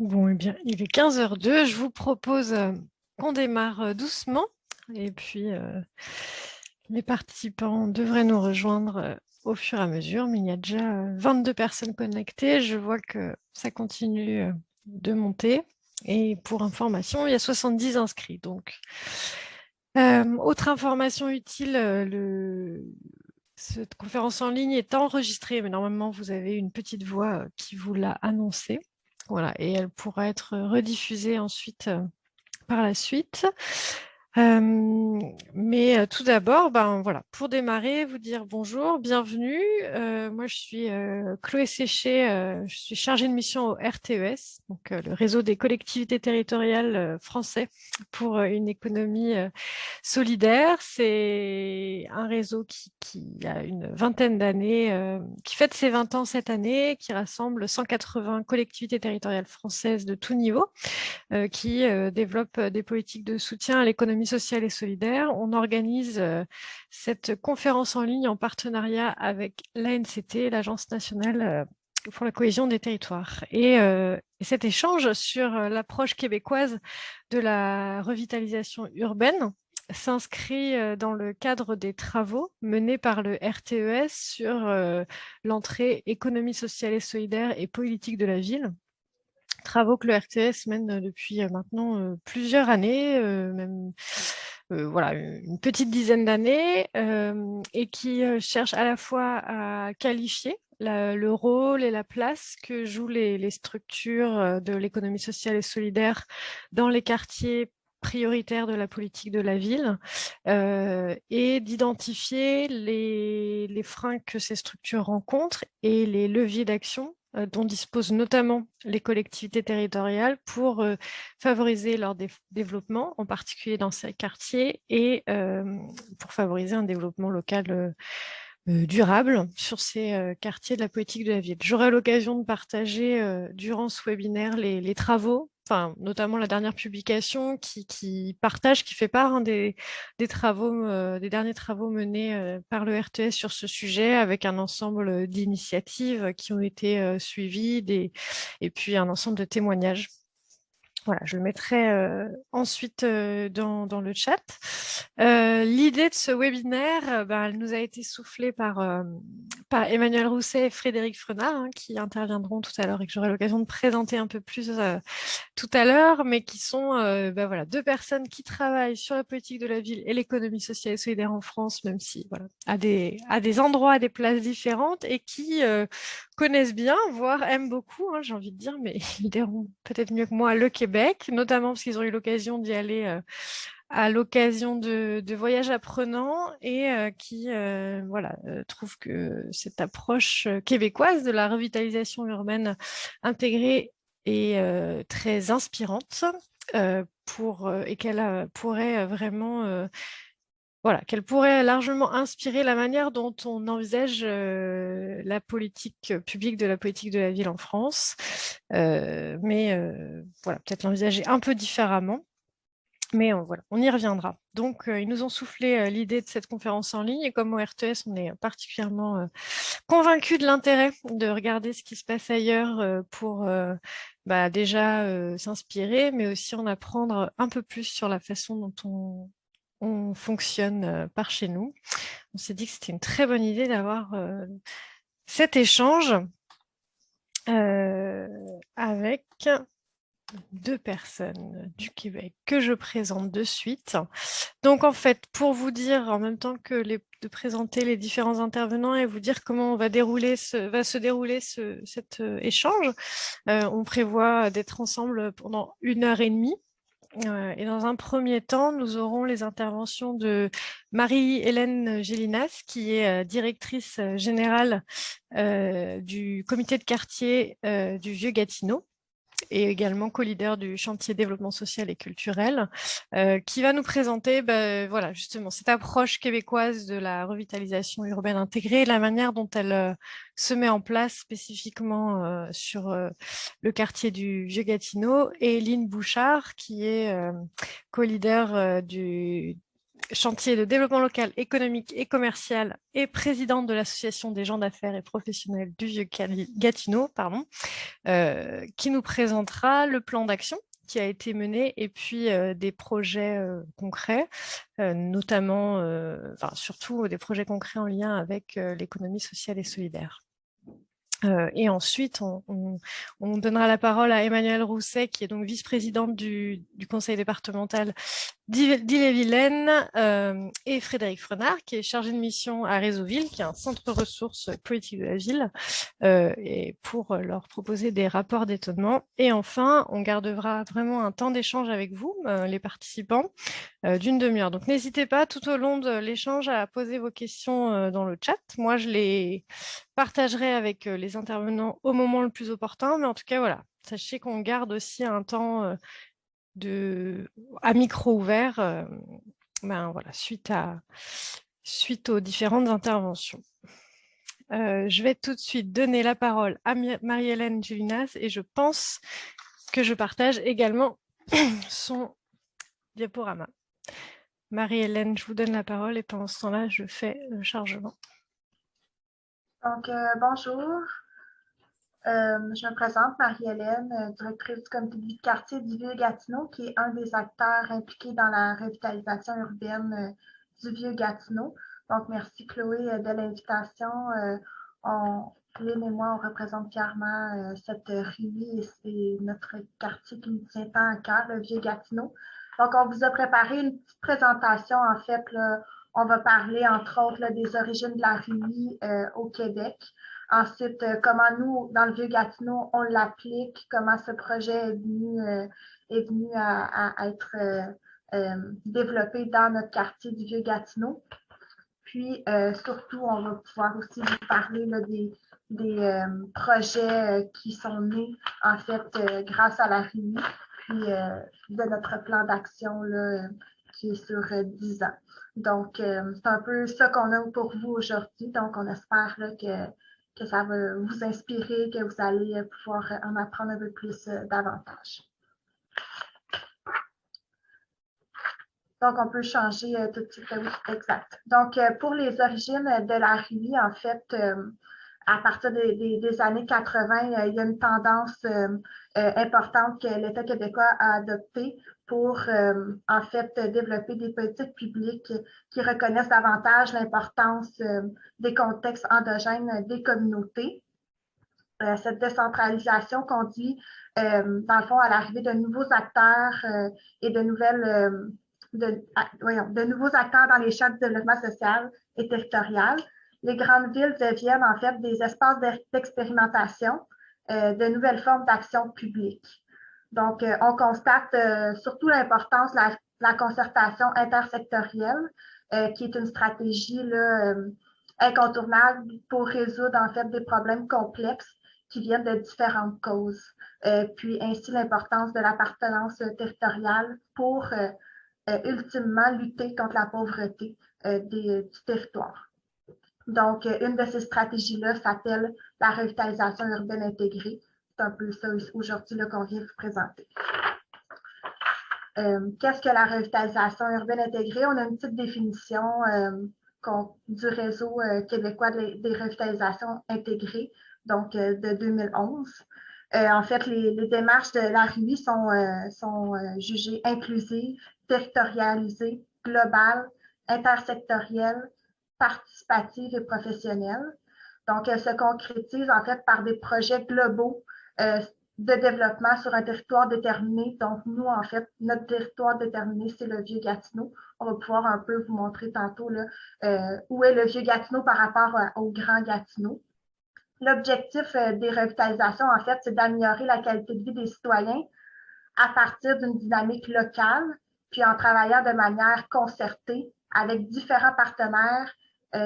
Bon, eh bien, il est 15h02. Je vous propose qu'on démarre doucement. Et puis, les participants devraient nous rejoindre au fur et à mesure. Mais il y a déjà 22 personnes connectées. Je vois que ça continue de monter. Et pour information, il y a 70 inscrits. Donc, autre information utile, cette conférence en ligne est enregistrée, mais normalement, vous avez une petite voix qui vous l'a annoncé. Voilà, et elle pourra être rediffusée ensuite par la suite. Mais tout d'abord, voilà, pour démarrer, vous dire bonjour, bienvenue. Moi, je suis Chloé Séché, je suis chargée de mission au RTES, donc le réseau des collectivités territoriales français pour une économie solidaire. C'est un réseau qui a une vingtaine d'années, qui fête ses 20 ans cette année, qui rassemble 180 collectivités territoriales françaises de tout niveau qui développe des politiques de soutien à l'économie sociale et solidaire. On organise cette conférence en ligne en partenariat avec l'ANCT, l'Agence nationale pour la cohésion des territoires. Et cet échange sur l'approche québécoise de la revitalisation urbaine s'inscrit dans le cadre des travaux menés par le RTES sur l'entrée économie sociale et solidaire et politique de la ville, travaux que le RTS mène depuis maintenant plusieurs années, même voilà, une petite dizaine d'années, et qui cherche à la fois à qualifier le rôle et la place que jouent les structures de l'économie sociale et solidaire dans les quartiers prioritaires de la politique de la ville, et d'identifier les freins que ces structures rencontrent et les leviers d'action dont disposent notamment les collectivités territoriales pour favoriser leur développement, en particulier dans ces quartiers, et pour favoriser un développement local durable sur ces quartiers de la politique de la ville. J'aurai l'occasion de partager durant ce webinaire les travaux, enfin, notamment la dernière publication qui partage, qui fait part des travaux, des derniers travaux menés par le RTS sur ce sujet, avec un ensemble d'initiatives qui ont été suivies, et puis un ensemble de témoignages. Voilà, je le mettrai ensuite dans le chat. L'idée de ce webinaire, elle nous a été soufflée par Emmanuel Rousset et Frédéric Frenard, qui interviendront tout à l'heure et que j'aurai l'occasion de présenter un peu plus tout à l'heure, mais qui sont voilà, deux personnes qui travaillent sur la politique de la ville et l'économie sociale et solidaire en France, même si voilà, à des endroits, à des places différentes, et qui connaissent bien, voire aiment beaucoup, j'ai envie de dire, mais ils diront peut-être mieux que moi, le Québec, notamment parce qu'ils ont eu l'occasion d'y aller à l'occasion de voyages apprenants, et qui voilà, trouvent que cette approche québécoise de la revitalisation urbaine intégrée est très inspirante, et qu'elle pourrait vraiment voilà, qu'elle pourrait largement inspirer la manière dont on envisage la politique publique de la politique de la ville en France, mais voilà, peut-être l'envisager un peu différemment. Mais voilà, on y reviendra. Donc, ils nous ont soufflé l'idée de cette conférence en ligne, et comme au RTS, on est particulièrement convaincus de l'intérêt de regarder ce qui se passe ailleurs pour déjà s'inspirer, mais aussi en apprendre un peu plus sur la façon dont on fonctionne par chez nous. On s'est dit que c'était une très bonne idée d'avoir cet échange avec deux personnes du Québec que je présente de suite. Donc en fait, pour vous dire en même temps que de présenter les différents intervenants et vous dire comment va se dérouler cet échange, on prévoit d'être ensemble pendant 1 heure et demie. Et dans un premier temps, nous aurons les interventions de Marie-Hélène Gélinas, qui est directrice générale du comité de quartier du Vieux-Gatineau, et également co-leader du chantier développement social et culturel, qui va nous présenter voilà, justement cette approche québécoise de la revitalisation urbaine intégrée, la manière dont elle se met en place spécifiquement sur le quartier du Vieux-Gatineau, et Lynn Bouchard, qui est co-leader chantier de développement local, économique et commercial et présidente de l'Association des gens d'affaires et professionnels du Vieux-Gatineau, qui nous présentera le plan d'action qui a été mené et puis des projets concrets, notamment, surtout des projets concrets en lien avec l'économie sociale et solidaire. Et ensuite, on donnera la parole à Emmanuelle Rousset, qui est donc vice-présidente du conseil départemental d'Ille-et-Vilaine, et Frédéric Frenard, qui est chargé de mission à Réseauville, qui est un centre ressources politique de la ville, et pour leur proposer des rapports d'étonnement. Et enfin, on gardera vraiment un temps d'échange avec vous, les participants, d'une demi-heure. Donc, n'hésitez pas tout au long de l'échange à poser vos questions dans le chat. Moi, je les partagerai avec les intervenants au moment le plus opportun. Mais en tout cas, voilà, sachez qu'on garde aussi un temps à micro ouvert voilà, suite aux différentes interventions. Je vais tout de suite donner la parole à Marie-Hélène Gélinas et je pense que je partage également son diaporama. Marie-Hélène, je vous donne la parole et pendant ce temps-là, je fais le chargement. Donc, bonjour. Je me présente, Marie-Hélène, directrice du comité de vie de quartier du Vieux-Gatineau, qui est un des acteurs impliqués dans la revitalisation urbaine du Vieux-Gatineau. Donc, merci Chloé de l'invitation. Lynn et moi, on représente fièrement cette rue et c'est notre quartier qui nous tient tant à cœur, le Vieux-Gatineau. Donc, on vous a préparé une petite présentation. En fait, là, on va parler, entre autres, là, des origines de la rue au Québec. Ensuite, comment nous, dans le Vieux-Gatineau, on l'applique, comment ce projet est venu à être développé dans notre quartier du Vieux-Gatineau. Puis, surtout, on va pouvoir aussi vous parler là, des projets qui sont nés, en fait, grâce à la RIMI, puis de notre plan d'action qui est sur 10 ans. Donc, c'est un peu ça qu'on a pour vous aujourd'hui. Donc, on espère là, que ça va vous inspirer, que vous allez pouvoir en apprendre un peu plus davantage. Donc, on peut changer tout de suite. Oui, exact. Donc, pour les origines de la RUI, en fait, à partir des années 80, il y a une tendance importante que l'État québécois a adoptée pour, en fait, développer des politiques publiques qui reconnaissent davantage l'importance des contextes endogènes des communautés. Cette décentralisation conduit, dans le fond, à l'arrivée de nouveaux acteurs et de nouveaux acteurs dans les champs de développement social et territorial. Les grandes villes deviennent en fait des espaces d'expérimentation de nouvelles formes d'action publique. Donc, on constate surtout l'importance de la concertation intersectorielle, qui est une stratégie là, incontournable pour résoudre en fait des problèmes complexes qui viennent de différentes causes. Puis ainsi l'importance de l'appartenance territoriale pour ultimement lutter contre la pauvreté du territoire. Donc, une de ces stratégies-là s'appelle la revitalisation urbaine intégrée. C'est un peu ça aujourd'hui qu'on vient vous présenter. Qu'est-ce que la revitalisation urbaine intégrée? On a une petite définition du réseau québécois des revitalisations intégrées, donc de 2011. En fait, les démarches de la RUI sont jugées inclusives, territorialisées, globales, intersectorielles, participatives et professionnelles. Donc, elles se concrétisent en fait par des projets globaux de développement sur un territoire déterminé. Donc, nous, en fait, notre territoire déterminé, c'est le Vieux-Gatineau. On va pouvoir un peu vous montrer tantôt là, où est le Vieux-Gatineau par rapport au Grand Gatineau. L'objectif des revitalisations, en fait, c'est d'améliorer la qualité de vie des citoyens à partir d'une dynamique locale, puis en travaillant de manière concertée avec différents partenaires,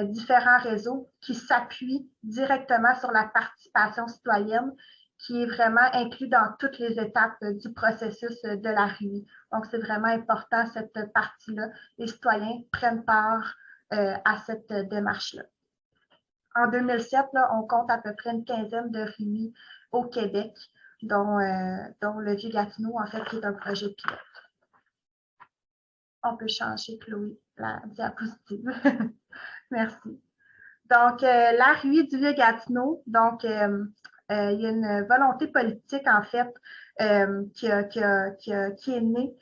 différents réseaux qui s'appuient directement sur la participation citoyenne qui est vraiment inclus dans toutes les étapes du processus de la RUI. Donc, c'est vraiment important, cette partie-là. Les citoyens prennent part à cette démarche-là. En 2007, là, on compte à peu près une quinzaine de RUI au Québec, dont le Vieux-Gatineau, en fait, qui est un projet pilote. On peut changer, Chloé, la diapositive. Merci. Donc, la RUI du Vieux-Gatineau, donc, il y a une volonté politique, en fait, qui est née.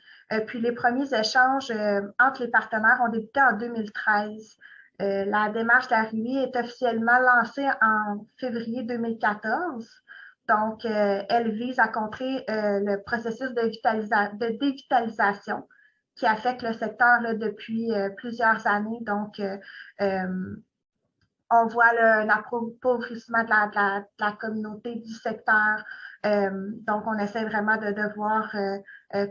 Puis les premiers échanges entre les partenaires ont débuté en 2013. La démarche de la RUI est officiellement lancée en février 2014. Donc, elle vise à contrer le processus de dévitalisation qui affecte le secteur là, depuis plusieurs années. Donc, on voit un appauvrissement de la communauté du secteur. Donc, on essaie vraiment de voir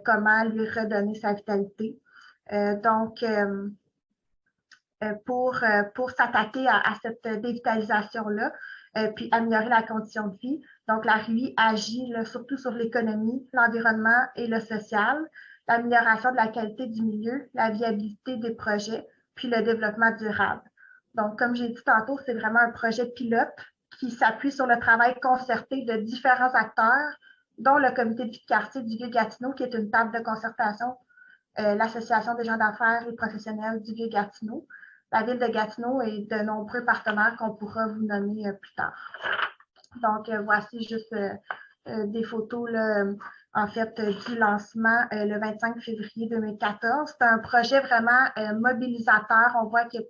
comment lui redonner sa vitalité. Donc, pour s'attaquer à cette dévitalisation-là, puis améliorer la condition de vie. Donc, la RUI agit là, surtout sur l'économie, l'environnement et le social, l'amélioration de la qualité du milieu, la viabilité des projets, puis le développement durable. Donc, comme j'ai dit tantôt, c'est vraiment un projet pilote qui s'appuie sur le travail concerté de différents acteurs, dont le comité de vie de quartier du Vieux-Gatineau, qui est une table de concertation, l'Association des gens d'affaires et professionnels du Vieux-Gatineau, la ville de Gatineau et de nombreux partenaires qu'on pourra vous nommer plus tard. Donc, voici juste des photos là, en fait, du lancement le 25 février 2014. C'est un projet vraiment mobilisateur. On voit qu'il y a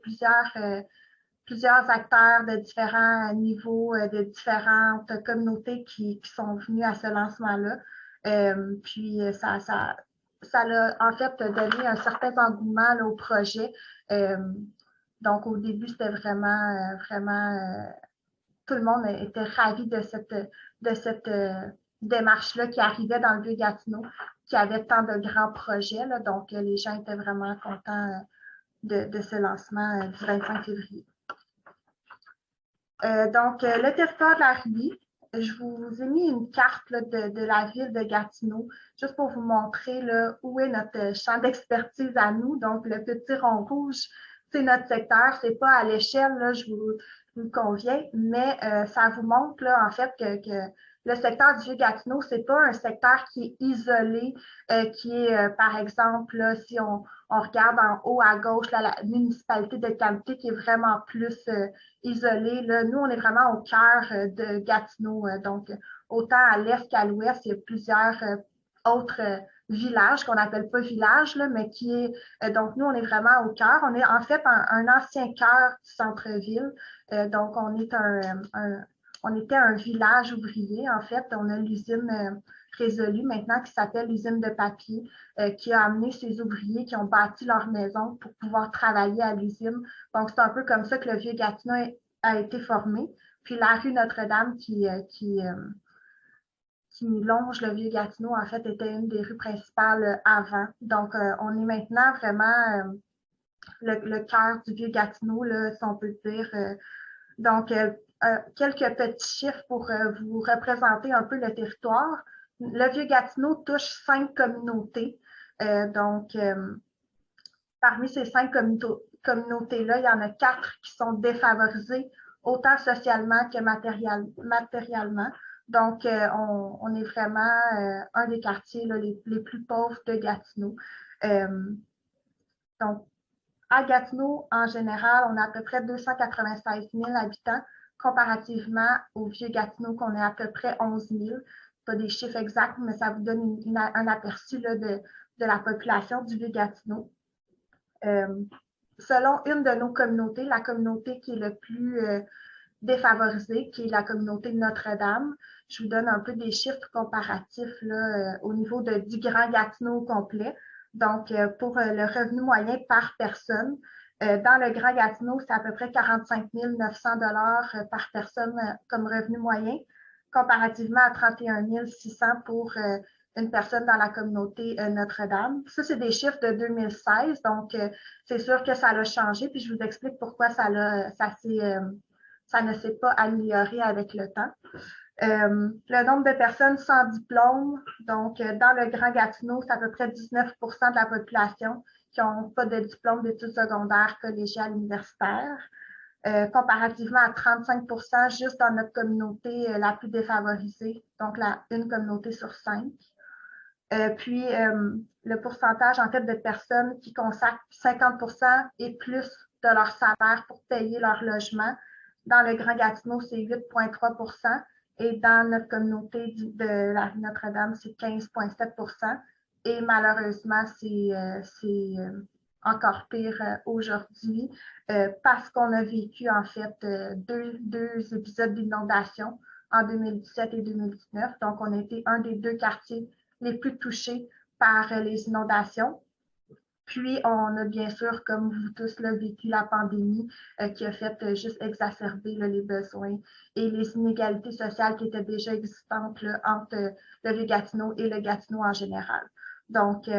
plusieurs acteurs de différents niveaux, de différentes communautés qui sont venus à ce lancement-là. Puis, ça a en fait donné un certain engouement là, au projet. Donc, au début, c'était vraiment tout le monde était ravi de cette démarche-là qui arrivait dans le Vieux-Gatineau, qui avait tant de grands projets. Là, donc, les gens étaient vraiment contents de ce lancement du 25 février. Donc, le territoire de la RUI, je vous ai mis une carte là, de la ville de Gatineau, juste pour vous montrer là, où est notre champ d'expertise à nous. Donc, le petit rond rouge, c'est notre secteur. C'est pas à l'échelle, là, je vous conviens, mais ça vous montre là, en fait que le secteur du Vieux-Gatineau, c'est pas un secteur qui est isolé, qui est, par exemple, là, si on regarde en haut à gauche, là, la municipalité de Cambrai qui est vraiment plus isolée. Là. Nous, on est vraiment au cœur de Gatineau. Donc, autant à l'est qu'à l'ouest, il y a plusieurs autres villages qu'on n'appelle pas villages, là, mais qui est... donc, nous, on est vraiment au cœur. On est en fait un ancien cœur du centre-ville. Donc, on était un village ouvrier, en fait. On a l'usine résolue maintenant qui s'appelle l'usine de papier, qui a amené ces ouvriers qui ont bâti leur maison pour pouvoir travailler à l'usine. Donc, c'est un peu comme ça que le Vieux-Gatineau a été formé. Puis la rue Notre-Dame qui longe le Vieux-Gatineau, en fait, était une des rues principales avant. Donc, on est maintenant vraiment le cœur du Vieux-Gatineau, si on peut dire. Donc, quelques petits chiffres pour vous représenter un peu le territoire. Le Vieux-Gatineau touche 5 communautés. Donc, parmi ces 5 communautés-là, il y en a 4 qui sont défavorisées, autant socialement que matériellement. Donc, on est vraiment un des quartiers là, les plus pauvres de Gatineau. Donc, à Gatineau, en général, on a à peu près 296 000 habitants, comparativement au Vieux-Gatineau, qu'on est à peu près 11 000. Pas des chiffres exacts, mais ça vous donne un aperçu là, de la population du Vieux-Gatineau. Selon une de nos communautés, la communauté qui est le plus défavorisée, qui est la communauté de Notre-Dame, je vous donne un peu des chiffres comparatifs là, au niveau du Grand Gatineau complet. Donc, pour le revenu moyen par personne, dans le Grand Gatineau, c'est à peu près 45 900 $ par personne comme revenu moyen, comparativement à 31 600 pour une personne dans la communauté Notre-Dame. Ça, c'est des chiffres de 2016, donc c'est sûr que ça a changé, puis je vous explique pourquoi ça ne s'est pas amélioré avec le temps. Le nombre de personnes sans diplôme, donc dans le Grand Gatineau, c'est à peu près 19 de la population qui n'ont pas de diplôme d'études secondaires, collégiales, universitaires, comparativement à 35 juste dans notre communauté la plus défavorisée, donc une communauté sur 5. Puis, le pourcentage, en fait, de personnes qui consacrent 50% et plus de leur salaire pour payer leur logement. Dans le Grand Gatineau, c'est 8,3%. Et dans notre communauté de la rue Notre-Dame, c'est 15,7%. Et malheureusement, c'est encore pire aujourd'hui parce qu'on a vécu, en fait, deux épisodes d'inondation en 2017 et 2019. Donc, on a été un des deux quartiers les plus touchés par les inondations. Puis, on a bien sûr, comme vous tous, là, vécu la pandémie qui a fait juste exacerber là, les besoins et les inégalités sociales qui étaient déjà existantes là, entre le Vieux-Gatineau et le Gatineau en général. Donc,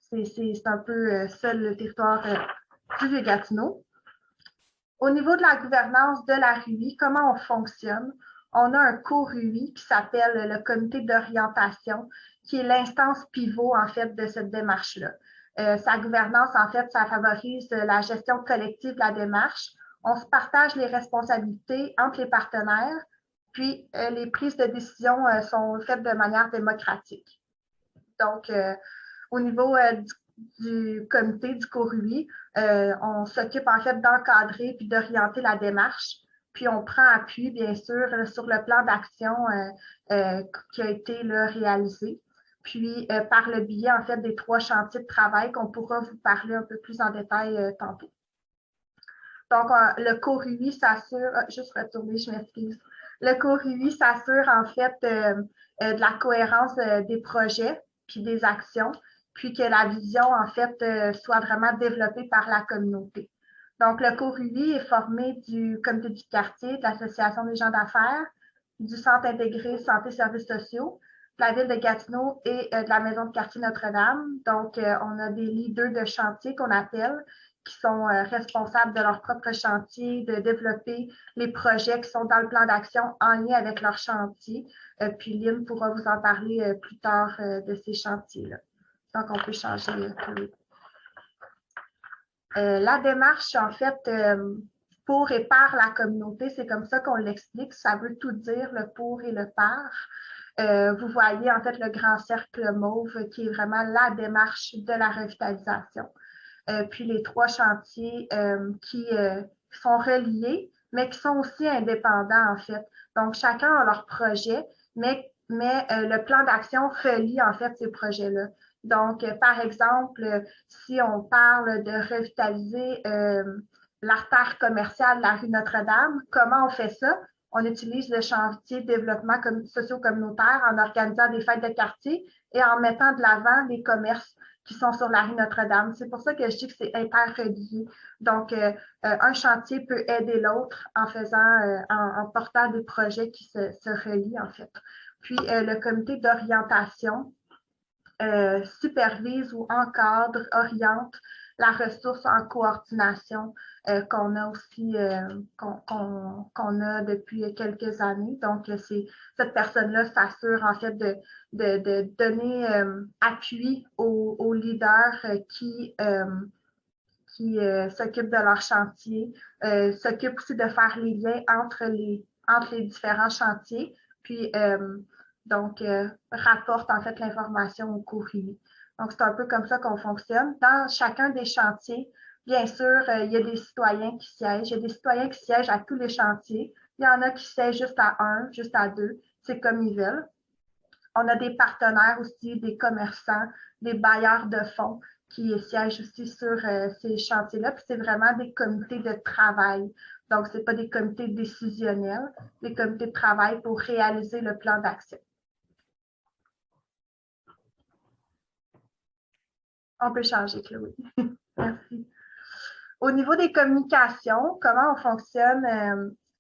c'est un peu ça le territoire du Vieux-Gatineau. Au niveau de la gouvernance de la RUI, comment on fonctionne? On a un co-RUI qui s'appelle le comité d'orientation, qui est l'instance pivot, en fait, de cette démarche-là. Sa gouvernance, en fait, ça favorise la gestion collective de la démarche. On se partage les responsabilités entre les partenaires, puis les prises de décision sont faites de manière démocratique. Donc, au niveau du comité du CORUI, on s'occupe en fait d'encadrer puis d'orienter la démarche. Puis on prend appui, bien sûr, sur le plan d'action qui a été là, réalisé. Puis par le biais en fait des 3 chantiers de travail qu'on pourra vous parler un peu plus en détail tantôt. Donc, le CORUI s'assure, juste retourner, je m'excuse. Le CORUI s'assure en fait de la cohérence des projets puis des actions, puis que la vision en fait soit vraiment développée par la communauté. Donc, le CORUI est formé du comité du quartier, de l'Association des gens d'affaires, du Centre intégré santé services sociaux, de la ville de Gatineau et de la maison de quartier Notre-Dame. Donc, on a des leaders de chantier qu'on appelle, qui sont responsables de leur propre chantier, de développer les projets qui sont dans le plan d'action en lien avec leur chantier. Puis Lynn pourra vous en parler plus tard de ces chantiers-là. Donc, on peut changer. La démarche, en fait, pour et par la communauté, c'est comme ça qu'on l'explique. Ça veut tout dire, le pour et le par. Vous voyez, en fait, le grand cercle mauve qui est vraiment la démarche de la revitalisation. Puis les 3 chantiers qui sont reliés, mais qui sont aussi indépendants, en fait. Donc, chacun a leur projet, mais le plan d'action relie, en fait, ces projets-là. Donc, par exemple, si on parle de revitaliser l'artère commerciale de la rue Notre-Dame, comment on fait ça? On utilise le chantier développement socio-communautaire en organisant des fêtes de quartier et en mettant de l'avant les commerces qui sont sur la rue Notre-Dame. C'est pour ça que je dis que c'est interrelié. Donc, un chantier peut aider l'autre en faisant, en portant des projets qui se relient, en fait. Puis, le comité d'orientation supervise ou encadre, oriente la ressource en coordination qu'on a aussi, qu'on a depuis quelques années. Donc, cette personne-là s'assure en fait de donner appui aux leaders qui s'occupent de leur chantier, s'occupent aussi de faire les liens entre les différents chantiers, puis donc rapporte en fait l'information au courrier. Donc, c'est un peu comme ça qu'on fonctionne. Dans chacun des chantiers, bien sûr, il y a des citoyens qui siègent. Il y a des citoyens qui siègent à tous les chantiers. Il y en a qui siègent juste à 1, juste à 2. C'est comme ils veulent. On a des partenaires aussi, des commerçants, des bailleurs de fonds qui siègent aussi sur ces chantiers-là. Puis c'est vraiment des comités de travail. Donc, ce n'est pas des comités décisionnels, des comités de travail pour réaliser le plan d'action. On peut changer, Chloé. Merci. Au niveau des communications, comment on fonctionne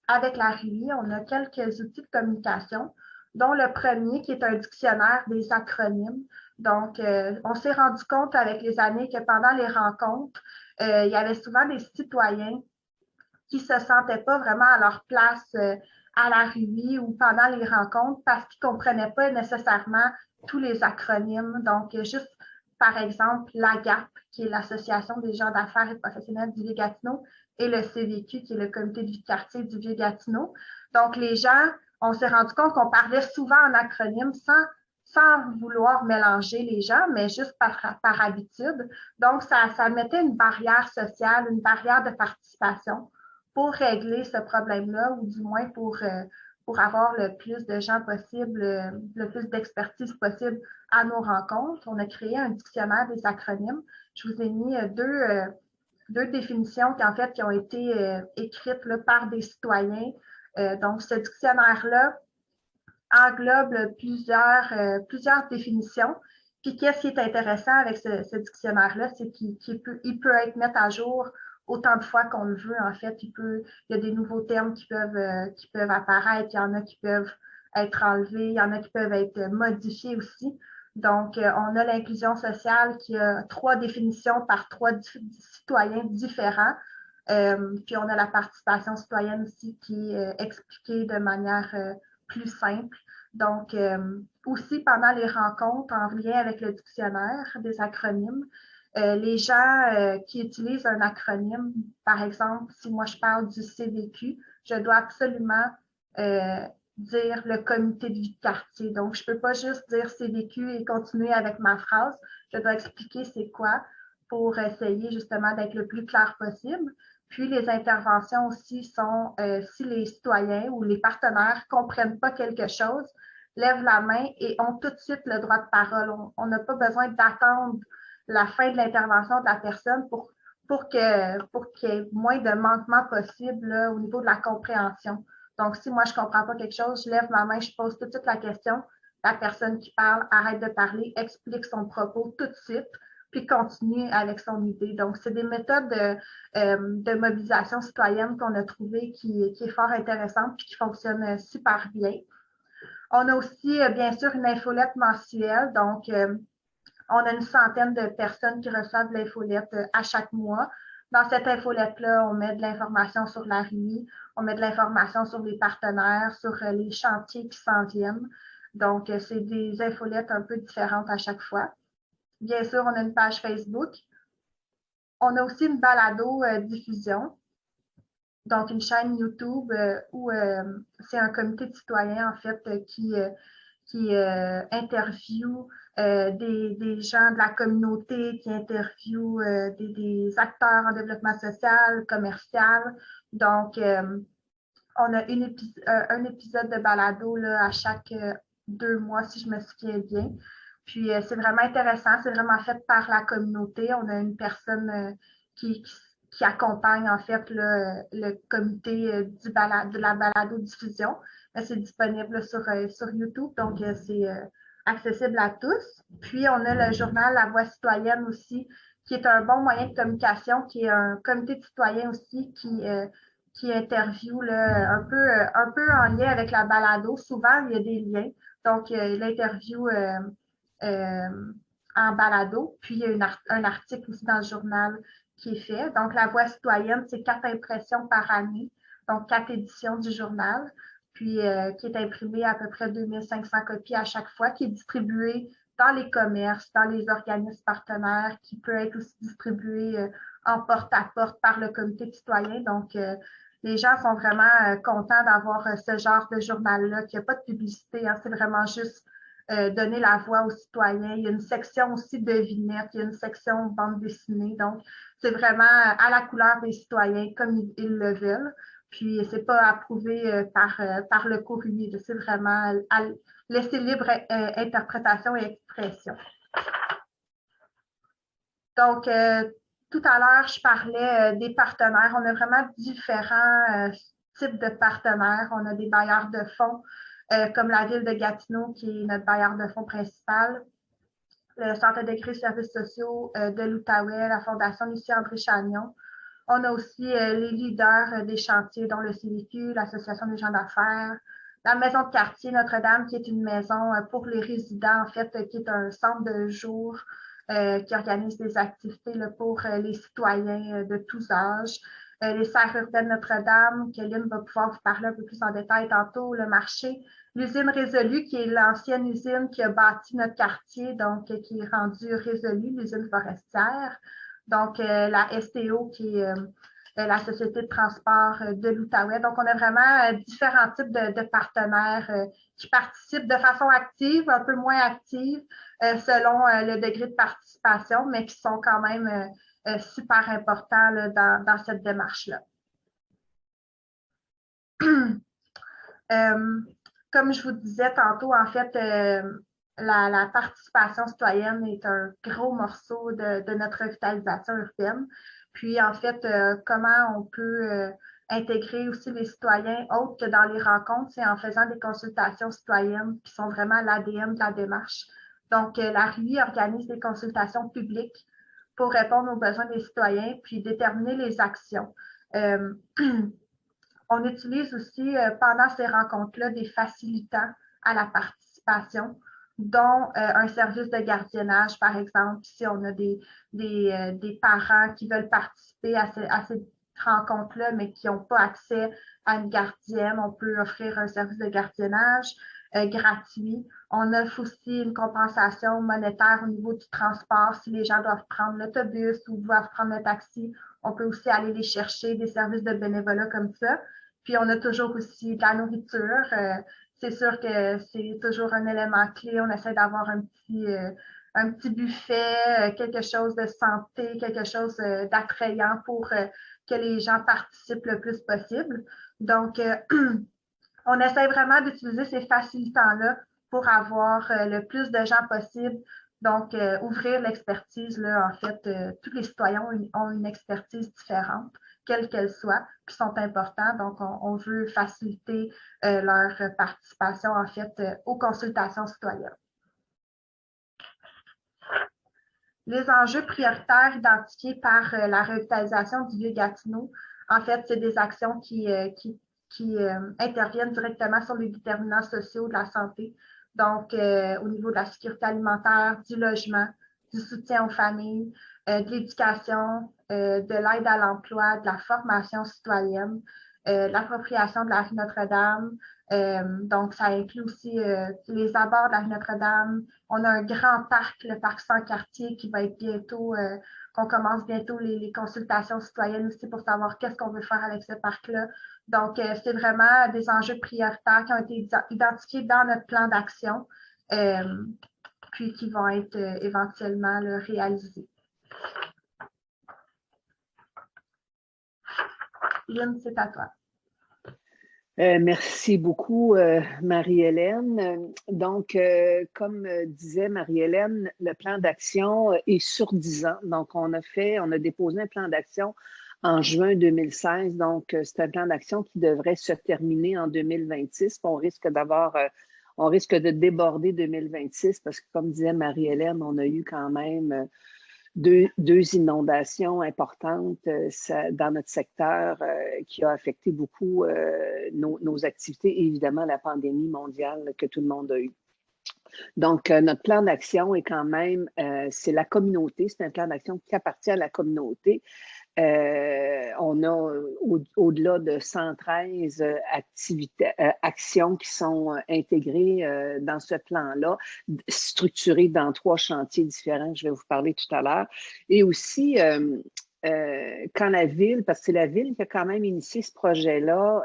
avec la RUI? On a quelques outils de communication, dont le premier qui est un dictionnaire des acronymes. Donc, on s'est rendu compte avec les années que pendant les rencontres, il y avait souvent des citoyens qui ne se sentaient pas vraiment à leur place à la RUI ou pendant les rencontres parce qu'ils ne comprenaient pas nécessairement tous les acronymes. Donc, juste par exemple, l'AGAP, qui est l'Association des gens d'affaires et professionnels du Vieux-Gatineau, et le CVQ, qui est le comité du quartier du Vieux-Gatineau. Donc, les gens, on s'est rendu compte qu'on parlait souvent en acronyme sans vouloir mélanger les gens, mais juste par habitude. Donc, ça mettait une barrière sociale, une barrière de participation pour régler ce problème-là, ou du moins pour avoir le plus de gens possible, le plus d'expertise possible à nos rencontres. On a créé un dictionnaire des acronymes. Je vous ai mis deux définitions qui ont été écrites là, par des citoyens. Donc, ce dictionnaire-là englobe plusieurs définitions. Puis, qu'est-ce qui est intéressant avec ce dictionnaire-là, c'est qu'il peut être mis à jour autant de fois qu'on le veut. En fait, il y a des nouveaux termes qui peuvent apparaître, il y en a qui peuvent être enlevés, il y en a qui peuvent être modifiés aussi. Donc, on a l'inclusion sociale qui a 3 définitions par 3 citoyens différents. Puis, on a la participation citoyenne aussi qui est expliquée de manière plus simple. Donc, aussi pendant les rencontres en lien avec le dictionnaire des acronymes, les gens qui utilisent un acronyme, par exemple, si moi je parle du CVQ, je dois absolument dire le comité de vie de quartier. Donc, je ne peux pas juste dire CVQ et continuer avec ma phrase. Je dois expliquer c'est quoi pour essayer justement d'être le plus clair possible. Puis, les interventions aussi sont, si les citoyens ou les partenaires ne comprennent pas quelque chose, lèvent la main et ont tout de suite le droit de parole. On n'a pas besoin d'attendre la fin de l'intervention de la personne pour qu'il y ait moins de manquements possibles là, au niveau de la compréhension. Donc, si moi, je ne comprends pas quelque chose, je lève ma main, je pose tout de suite la question. La personne qui parle arrête de parler, explique son propos tout de suite, puis continue avec son idée. Donc, c'est des méthodes de mobilisation citoyenne qu'on a trouvées qui est fort intéressante puis qui fonctionne super bien. On a aussi, bien sûr, une infolette mensuelle. Donc, on a une centaine de personnes qui reçoivent l'infolette à chaque mois. Dans cette infolette-là, on met de l'information sur la RIMI, on met de l'information sur les partenaires, sur les chantiers qui s'en viennent. Donc, c'est des infolettes un peu différentes à chaque fois. Bien sûr, on a une page Facebook. On a aussi une balado-diffusion, donc une chaîne YouTube où c'est un comité de citoyens, en fait, qui interviewe des gens de la communauté, qui interviewe des acteurs en développement social, commercial. Donc, on a un épisode de balado là, à chaque 2 mois, si je me souviens bien. Puis, c'est vraiment intéressant. C'est vraiment fait par la communauté. On a une personne qui accompagne, en fait, le comité de la balado-diffusion. C'est disponible sur YouTube, donc c'est accessible à tous. Puis, on a le journal La Voix citoyenne aussi, qui est un bon moyen de communication, qui est un comité de citoyens aussi qui interviewe là, un peu en lien avec la balado. Souvent, il y a des liens. Donc, l'interview en balado, puis il y a un article aussi dans le journal qui est fait. Donc, la Voix citoyenne, c'est 4 impressions par année, donc 4 éditions du journal, puis qui est imprimé à peu près 2500 copies à chaque fois, qui est distribué dans les commerces, dans les organismes partenaires, qui peut être aussi distribué en porte-à-porte par le comité de citoyens. Donc, les gens sont vraiment contents d'avoir ce genre de journal-là, qu'il n'y a pas de publicité, hein, c'est vraiment juste donner la voix aux citoyens. Il y a une section aussi de vignettes, il y a une section bande dessinée. Donc, c'est vraiment à la couleur des citoyens, comme ils le veulent. Puis, c'est pas approuvé par le courrier. C'est vraiment à laisser libre interprétation et expression. Donc, tout à l'heure, je parlais des partenaires. On a vraiment différents types de partenaires. On a des bailleurs de fonds, comme la ville de Gatineau, qui est notre bailleur de fonds principal, le Centre intégré de services sociaux de l'Outaouais, la Fondation Lucie-André Chagnon. On a aussi les leaders des chantiers, dont le CVQ, l'Association des gens d'affaires, la Maison de quartier Notre-Dame, qui est une maison pour les résidents, en fait, qui est un centre de jour qui organise des activités là, pour les citoyens de tous âges. Les serres urbaines Notre-Dame, que Lynn va pouvoir vous parler un peu plus en détail tantôt, le marché. L'usine Résolue, qui est l'ancienne usine qui a bâti notre quartier, donc qui est rendue Résolue, l'usine forestière. Donc, la STO, qui est la Société de transport de l'Outaouais. Donc, on a vraiment différents types de partenaires qui participent de façon active, un peu moins active, selon le degré de participation, mais qui sont quand même super importants là, dans cette démarche-là. Comme je vous disais tantôt, en fait, la participation citoyenne est un gros morceau de notre revitalisation urbaine. Puis, en fait, comment on peut intégrer aussi les citoyens autres que dans les rencontres, c'est en faisant des consultations citoyennes qui sont vraiment l'ADN de la démarche. Donc, la RUI organise des consultations publiques pour répondre aux besoins des citoyens, puis déterminer les actions. On utilise aussi pendant ces rencontres-là des facilitants à la participation, dont un service de gardiennage, par exemple. Si on a des parents qui veulent participer à ces rencontres-là, mais qui n'ont pas accès à une gardienne, on peut offrir un service de gardiennage gratuit. On offre aussi une compensation monétaire au niveau du transport. Si les gens doivent prendre l'autobus ou doivent prendre le taxi, on peut aussi aller les chercher, des services de bénévolat comme ça. Puis, on a toujours aussi de la nourriture. C'est sûr que c'est toujours un élément clé. On essaie d'avoir un petit buffet, quelque chose de santé, quelque chose d'attrayant pour que les gens participent le plus possible. Donc, on essaie vraiment d'utiliser ces facilitants-là pour avoir le plus de gens possible. Donc, ouvrir l'expertise, là, en fait, tous les citoyens ont une expertise différente, quelle qu'elle soit, qui sont importants. Donc, on veut faciliter leur participation, en fait, aux consultations citoyennes. Les enjeux prioritaires identifiés par la revitalisation du Vieux-Gatineau, en fait, c'est des actions qui interviennent directement sur les déterminants sociaux de la santé. Donc, au niveau de la sécurité alimentaire, du logement, du soutien aux familles, de l'éducation, de l'aide à l'emploi, de la formation citoyenne, l'appropriation de la rue Notre-Dame. Donc, ça inclut aussi les abords de la rue Notre-Dame. On a un grand parc, le parc Sans-Quartier, qui va être bientôt, qu'on commence bientôt les consultations citoyennes aussi pour savoir qu'est-ce qu'on veut faire avec ce parc-là. Donc, c'est vraiment des enjeux prioritaires qui ont été identifiés dans notre plan d'action, puis qui vont être éventuellement là, réalisés. Lynn, c'est à toi. Merci beaucoup, Marie-Hélène. Donc, comme disait Marie-Hélène, le plan d'action est sur 10 ans. Donc, on a déposé un plan d'action en juin 2016. Donc, c'est un plan d'action qui devrait se terminer en 2026. On risque de déborder 2026 parce que, comme disait Marie-Hélène, on a eu quand même deux inondations importantes dans notre secteur qui a affecté beaucoup nos activités et évidemment la pandémie mondiale que tout le monde a eue. Donc, notre plan d'action est quand même, c'est la communauté, c'est un plan d'action qui appartient à la communauté. On a au-delà de 113 actions qui sont intégrées dans ce plan-là, structurées dans 3 chantiers différents que je vais vous parler tout à l'heure. Et aussi, quand la ville, parce que c'est la ville qui a quand même initié ce projet-là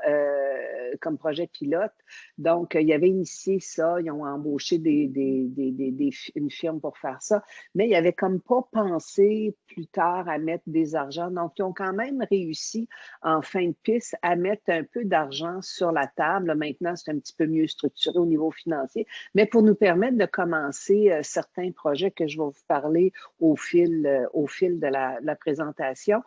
comme projet pilote, donc il y avait initié ça, ils ont embauché une firme pour faire ça, mais ils n'avaient comme pas pensé plus tard à mettre des argents. Donc, ils ont quand même réussi en fin de piste à mettre un peu d'argent sur la table. Là, maintenant, c'est un petit peu mieux structuré au niveau financier, mais pour nous permettre de commencer certains projets que je vais vous parler au fil de la présentation.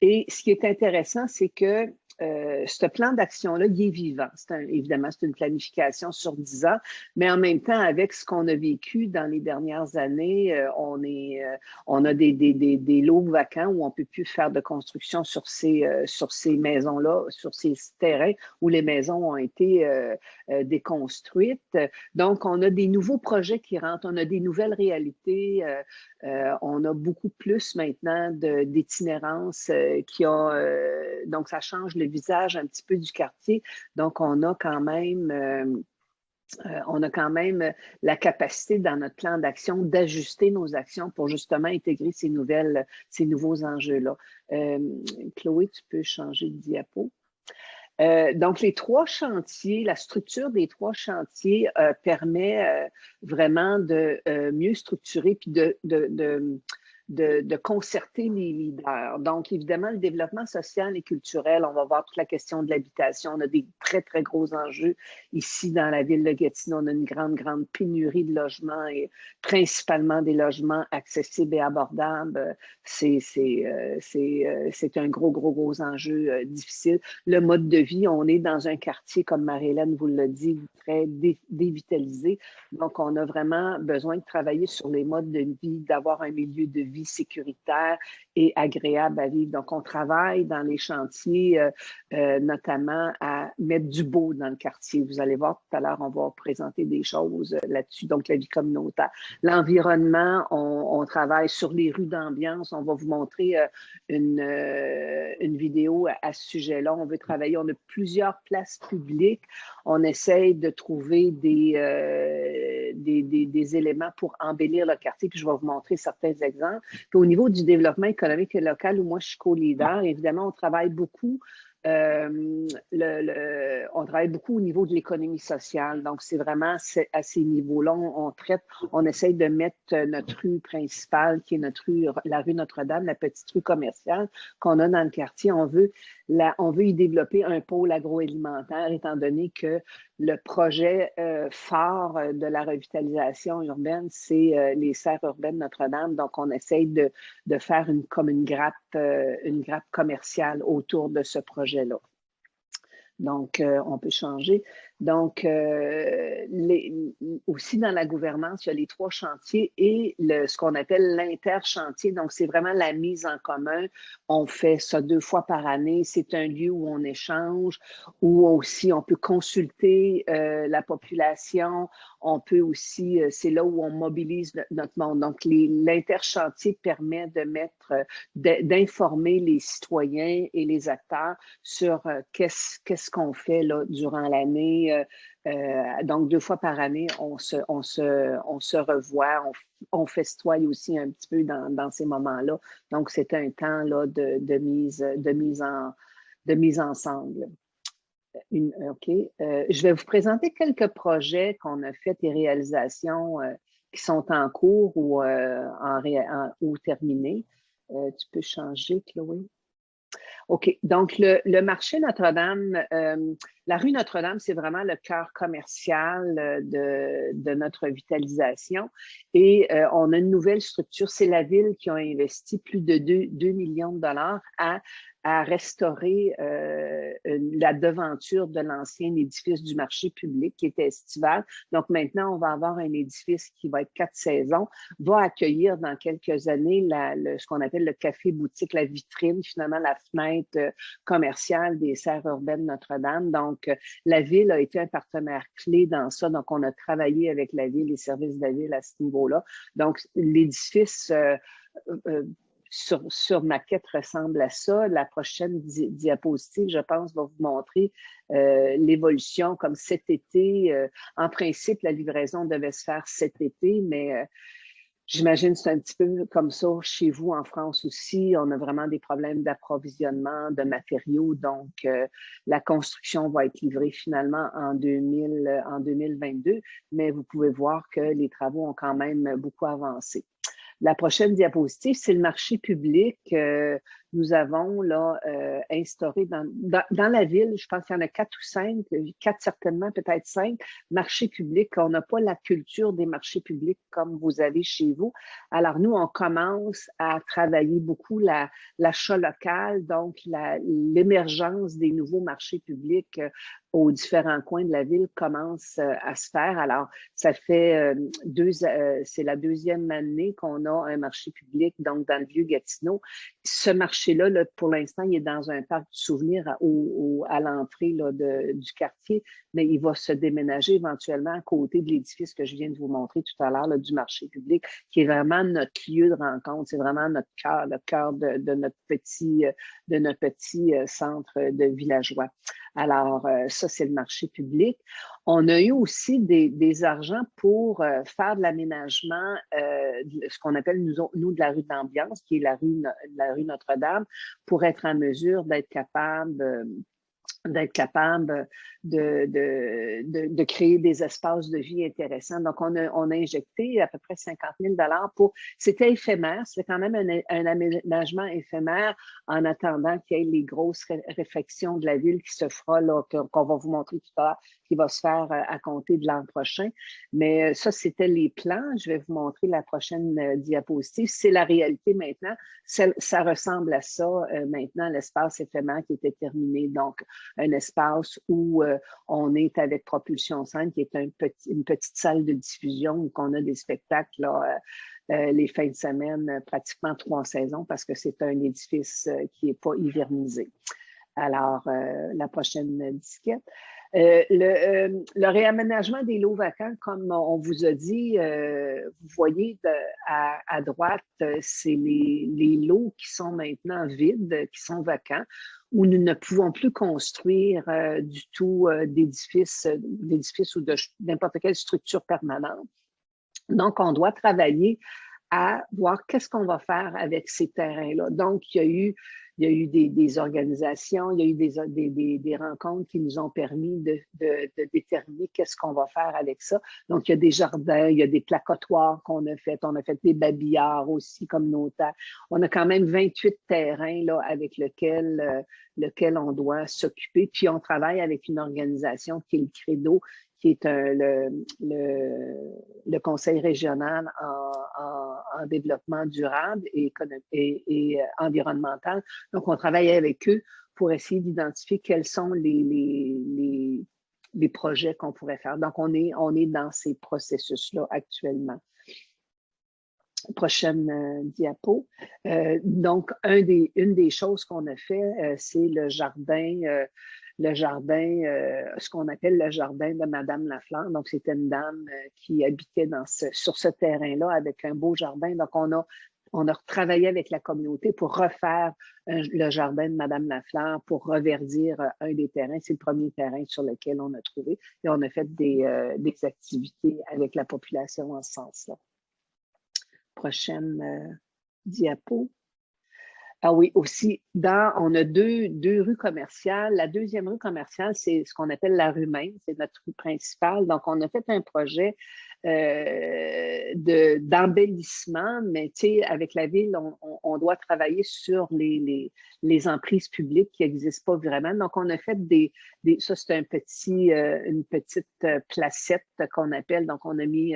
Et ce qui est intéressant, c'est que ce plan d'action-là, il est vivant. Évidemment, c'est une planification sur 10 ans, mais en même temps, avec ce qu'on a vécu dans les dernières années, on a des lots vacants où on ne peut plus faire de construction sur ces maisons-là, sur ces terrains où les maisons ont été déconstruites. Donc, on a des nouveaux projets qui rentrent, on a des nouvelles réalités. On a beaucoup plus maintenant d'itinérance donc ça change le visage un petit peu du quartier. Donc, on a quand même on a quand même la capacité dans notre plan d'action d'ajuster nos actions pour justement intégrer ces nouveaux enjeux-là. Chloé, tu peux changer de diapo. Donc, les 3 chantiers, la structure des 3 chantiers permet vraiment de mieux structurer puis de concerter les leaders. Donc, évidemment, le développement social et culturel, on va voir toute la question de l'habitation. On a des très, très gros enjeux ici dans la ville de Gatineau. On a une grande, grande pénurie de logements et principalement des logements accessibles et abordables. C'est un gros, gros, gros enjeu difficile. Le mode de vie, on est dans un quartier, comme Marie-Hélène vous l'a dit, très dévitalisé. Donc, on a vraiment besoin de travailler sur les modes de vie, d'avoir un milieu de vie sécuritaire et agréable à vivre. Donc, on travaille dans les chantiers, notamment à mettre du beau dans le quartier. Vous allez voir tout à l'heure, on va présenter des choses là-dessus. Donc, la vie communautaire. L'environnement, on travaille sur les rues d'ambiance. On va vous montrer une vidéo à ce sujet-là. On veut travailler, on a plusieurs places publiques. On essaye de trouver des éléments pour embellir le quartier, puis je vais vous montrer certains exemples. Puis au niveau du développement économique et local, où moi je suis co-leader, évidemment, on travaille beaucoup on travaille beaucoup au niveau de l'économie sociale. Donc, c'est vraiment à ces niveaux-là, on essaye de mettre notre rue principale, qui est la rue Notre-Dame, la petite rue commerciale qu'on a dans le quartier. On veut y développer un pôle agroalimentaire, étant donné que le projet phare de la revitalisation urbaine, c'est les serres urbaines Notre-Dame. Donc, on essaye de faire comme une grappe commerciale autour de ce projet-là. Donc, on peut changer. Donc, aussi dans la gouvernance, il y a les 3 chantiers et ce qu'on appelle l'inter-chantier. Donc, c'est vraiment la mise en commun. On fait ça 2 fois par année. C'est un lieu où on échange, où aussi on peut consulter la population. On peut aussi, c'est là où on mobilise notre monde. Donc, l'inter-chantier permet d'informer les citoyens et les acteurs sur qu'est-ce qu'on fait là, durant l'année. Donc, 2 fois par année, on se revoit, on festoie aussi un petit peu dans ces moments-là. Donc, c'est un temps là, de mise ensemble. OK. Je vais vous présenter quelques projets qu'on a faits et réalisations qui sont en cours ou terminés. Tu peux changer, Chloé? OK. Donc, le marché Notre-Dame, la rue Notre-Dame, c'est vraiment le cœur commercial de notre vitalisation. Et on a une nouvelle structure. C'est la ville qui a investi plus de 2 millions de dollars à restaurer la devanture de l'ancien édifice du marché public qui était estival. Donc, maintenant, on va avoir un édifice qui va être 4 saisons, va accueillir dans quelques années ce qu'on appelle le café-boutique, la vitrine, finalement, la fenêtre commerciale des serres urbaines Notre-Dame. Donc, la ville a été un partenaire clé dans ça. Donc, on a travaillé avec la ville, les services de la ville à ce niveau-là. Donc, l'édifice sur maquette ressemble à ça. La prochaine diapositive, je pense, va vous montrer l'évolution comme cet été. En principe, la livraison devait se faire cet été, mais j'imagine que c'est un petit peu comme ça chez vous en France aussi. On a vraiment des problèmes d'approvisionnement de matériaux. Donc, la construction va être livrée finalement en 2022, mais vous pouvez voir que les travaux ont quand même beaucoup avancé. La prochaine diapositive, c'est le marché public. Nous avons là instauré dans la ville, je pense qu'il y en a 4 ou 5, 4 certainement, peut-être 5 marchés publics. On n'a pas la culture des marchés publics comme vous avez chez vous. Alors nous, on commence à travailler beaucoup l'achat local, donc l'émergence des nouveaux marchés publics aux différents coins de la ville commence à se faire. Alors, ça fait c'est la 2e année qu'on a un marché public, donc dans le Vieux-Gatineau. Ce marché-là, là, pour l'instant, il est dans un parc du souvenir à l'entrée là, du quartier, mais il va se déménager éventuellement à côté de l'édifice que je viens de vous montrer tout à l'heure, du marché public, qui est vraiment notre lieu de rencontre. C'est vraiment notre cœur, le cœur de notre petit centre de villageois. Alors, ça, c'est le marché public. On a eu aussi des argents pour faire de l'aménagement, ce qu'on appelle, nous, de la rue d'ambiance, qui est la rue Notre-Dame, pour être en mesure d'être capable de créer des espaces de vie intéressants. Donc, on a injecté à peu près 50 000 pour... C'était éphémère, c'est quand même un aménagement éphémère en attendant qu'il y ait les grosses réfections de la ville qui se fera, là, qu'on va vous montrer tout à l'heure, qui va se faire à compter de l'an prochain. Mais ça, c'était les plans. Je vais vous montrer la prochaine diapositive. C'est la réalité maintenant. Ça ressemble à ça maintenant, l'espace éphémère qui était terminé. Donc, un espace où on est avec propulsion scène, qui est une petite salle de diffusion où on a des spectacles là, les fins de semaine, pratiquement 3 saisons, parce que c'est un édifice qui n'est pas hivernisé. Alors, la prochaine disquette. Le réaménagement des lots vacants, comme on vous a dit, vous voyez à droite, c'est les lots qui sont maintenant vides, qui sont vacants, où nous ne pouvons plus construire du tout d'édifices ou de n'importe quelle structure permanente. Donc, on doit travailler à voir qu'est-ce qu'on va faire avec ces terrains-là. Donc, il y a eu des organisations, il y a eu des rencontres qui nous ont permis de déterminer qu'est-ce qu'on va faire avec ça. Donc, il y a des jardins, il y a des placotoires qu'on a fait. On a fait des babillards aussi communautaires. On a quand même 28 terrains là, avec lequel on doit s'occuper. Puis, on travaille avec une organisation qui est le Credo, qui est le conseil régional en développement durable et environnemental. Donc, on travaille avec eux pour essayer d'identifier quels sont les projets qu'on pourrait faire. Donc, on est dans ces processus-là actuellement. Prochaine diapo. Donc, une des choses qu'on a fait, c'est le jardin, ce qu'on appelle le jardin de Madame Lafleur. Donc, c'était une dame qui habitait sur ce terrain-là avec un beau jardin. Donc, on a retravaillé avec la communauté pour refaire le jardin de Madame Lafleur, pour reverdir un des terrains. C'est le premier terrain sur lequel on a trouvé. Et on a fait des activités avec la population en ce sens-là. Prochaine diapo. Ah oui, aussi, on a deux rues commerciales. La deuxième rue commerciale, c'est ce qu'on appelle la rue Main, c'est notre rue principale. Donc, on a fait un projet d'embellissement, mais tu sais, avec la ville, on doit travailler sur les emprises publiques qui n'existent pas vraiment. Donc, on a fait ça, c'est une petite placette qu'on appelle. Donc, on a mis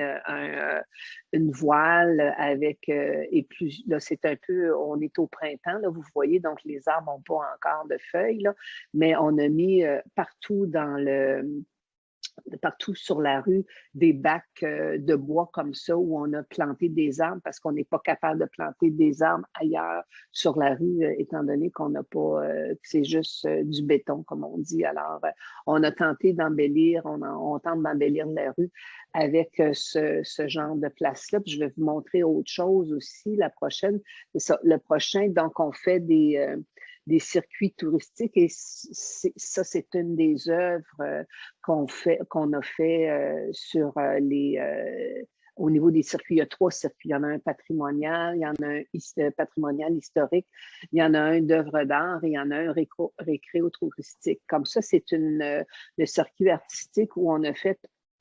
une voile avec, et plus, là, c'est un peu, on est au printemps, là, vous voyez, donc les arbres n'ont pas encore de feuilles, là, mais on a mis partout sur la rue des bacs de bois comme ça où on a planté des arbres parce qu'on n'est pas capable de planter des arbres ailleurs sur la rue étant donné qu'on n'a pas, c'est juste du béton comme on dit. Alors, on a tenté d'embellir, on tente d'embellir la rue avec ce genre de place-là. Puis je vais vous montrer autre chose aussi, la prochaine. Le prochain, donc on fait des circuits touristiques et ça, c'est une des œuvres qu'on a fait sur au niveau des circuits. Il y a 3 circuits. Il y en a un patrimonial, il y en a un patrimonial historique, il y en a un d'œuvres d'art et il y en a un récréo-touristique. Comme ça, c'est le circuit artistique où on a fait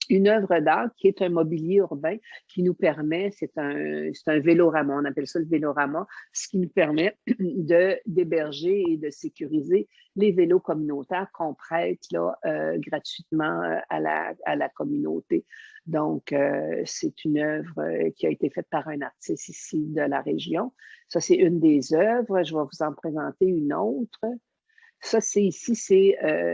une œuvre d'art qui est un mobilier urbain qui nous permet, c'est un vélorama, on appelle ça le vélorama, ce qui nous permet d'héberger et de sécuriser les vélos communautaires qu'on prête là, gratuitement à la communauté. Donc, c'est une œuvre qui a été faite par un artiste ici de la région. Ça, c'est une des œuvres. Je vais vous en présenter une autre. Ça, c'est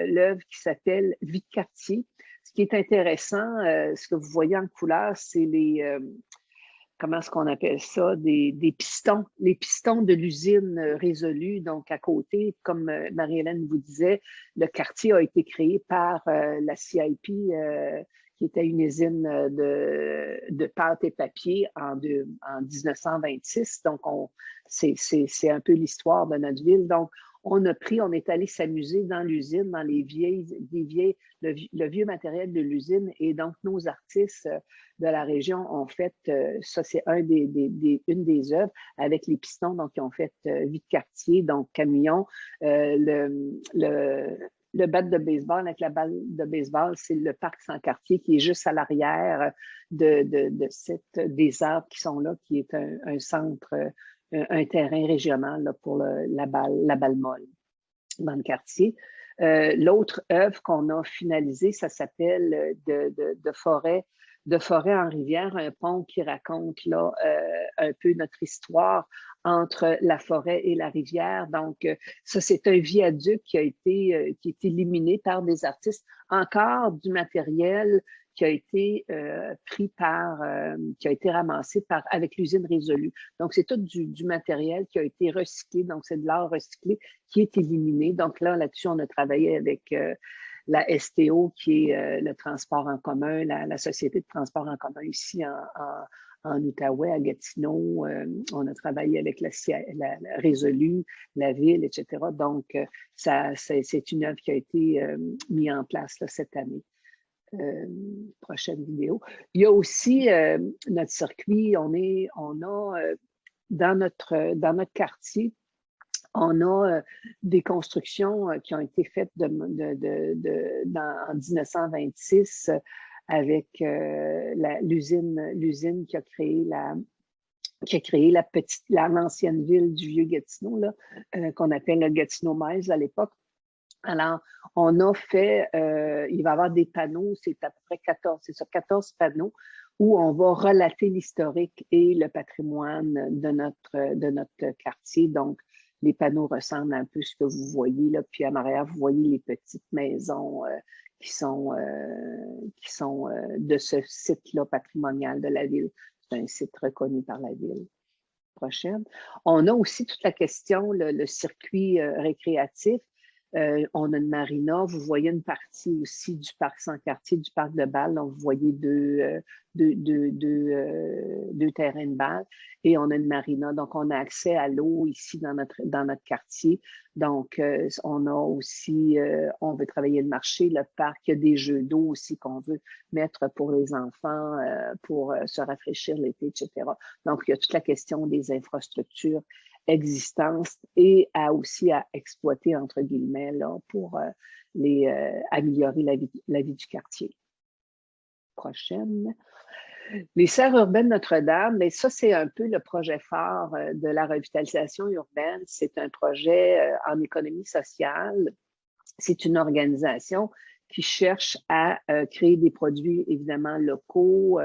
l'œuvre qui s'appelle Vie de quartier. Ce qui est intéressant, ce que vous voyez en couleur, c'est comment est-ce qu'on appelle ça, des pistons, les pistons de l'usine Résolue. Donc, à côté, comme Marie-Hélène vous disait, le quartier a été créé par la CIP, qui était une usine de pâte et papier en 1926. Donc, c'est un peu l'histoire de notre ville. Donc, on est allé s'amuser dans l'usine, dans le vieux matériel de l'usine. Et donc, nos artistes de la région ont fait, ça c'est une des œuvres, avec les pistons, donc ils ont fait vie de quartier, donc camion, le bat de baseball avec la balle de baseball, c'est le parc sans quartier qui est juste à l'arrière des arbres qui sont là, qui est un centre, un terrain régional là, pour la balle molle dans le quartier. L'autre œuvre qu'on a finalisée, ça s'appelle de forêt en rivière, un pont qui raconte là, un peu notre histoire entre la forêt et la rivière. Donc, ça, c'est un viaduc qui a été éliminé par des artistes. Encore du matériel qui a été qui a été ramassé avec l'usine Résolue. Donc, c'est tout du matériel qui a été recyclé. Donc, c'est de l'art recyclé qui est éliminé. Donc, là-dessus, on a travaillé avec la STO, qui est le transport en commun, la société de transport en commun ici en Outaouais, à Gatineau. On a travaillé avec la Résolue, la ville, etc. Donc, c'est une œuvre qui a été mise en place là, cette année. Prochaine vidéo. Il y a aussi notre circuit, on a dans notre quartier, on a des constructions qui ont été faites en 1926 avec l'usine qui a créé l'ancienne ville du Vieux-Gatineau, là, qu'on appelle le Gatineau-Metz à l'époque. Alors, on a fait, il va y avoir des panneaux, c'est à peu près 14 panneaux où on va relater l'historique et le patrimoine de notre quartier. Donc, les panneaux ressemblent un peu à ce que vous voyez là. Puis en arrière, vous voyez les petites maisons qui sont de ce site-là patrimonial de la ville. C'est un site reconnu par la ville. Prochaine. On a aussi toute la question, le circuit récréatif. On a une marina. Vous voyez une partie aussi du parc sans quartier, du parc de balle. Donc, vous voyez deux terrains de balle et on a une marina. Donc, on a accès à l'eau ici dans notre quartier. Donc, on a aussi, on veut travailler le marché, le parc. Il y a des jeux d'eau aussi qu'on veut mettre pour les enfants, pour se rafraîchir l'été, etc. Donc, il y a toute la question des infrastructures existence et aussi à exploiter, entre guillemets, là, pour améliorer la vie du quartier. Prochaine. Les serres urbaines Notre-Dame, mais ça, c'est un peu le projet phare de la revitalisation urbaine. C'est un projet en économie sociale. C'est une organisation qui cherche à créer des produits, évidemment, locaux,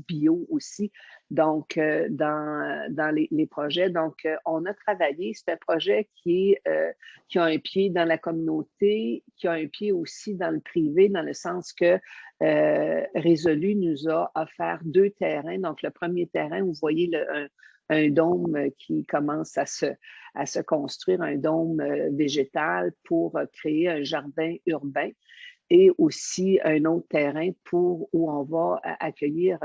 bio aussi, donc dans les projets. Donc, on a travaillé, c'est un projet qui a un pied dans la communauté, qui a un pied aussi dans le privé, dans le sens que Résolue nous a offert 2 terrains. Donc, le premier terrain, vous voyez un dôme qui commence à se construire, un dôme végétal pour créer un jardin urbain et aussi un autre terrain où on va accueillir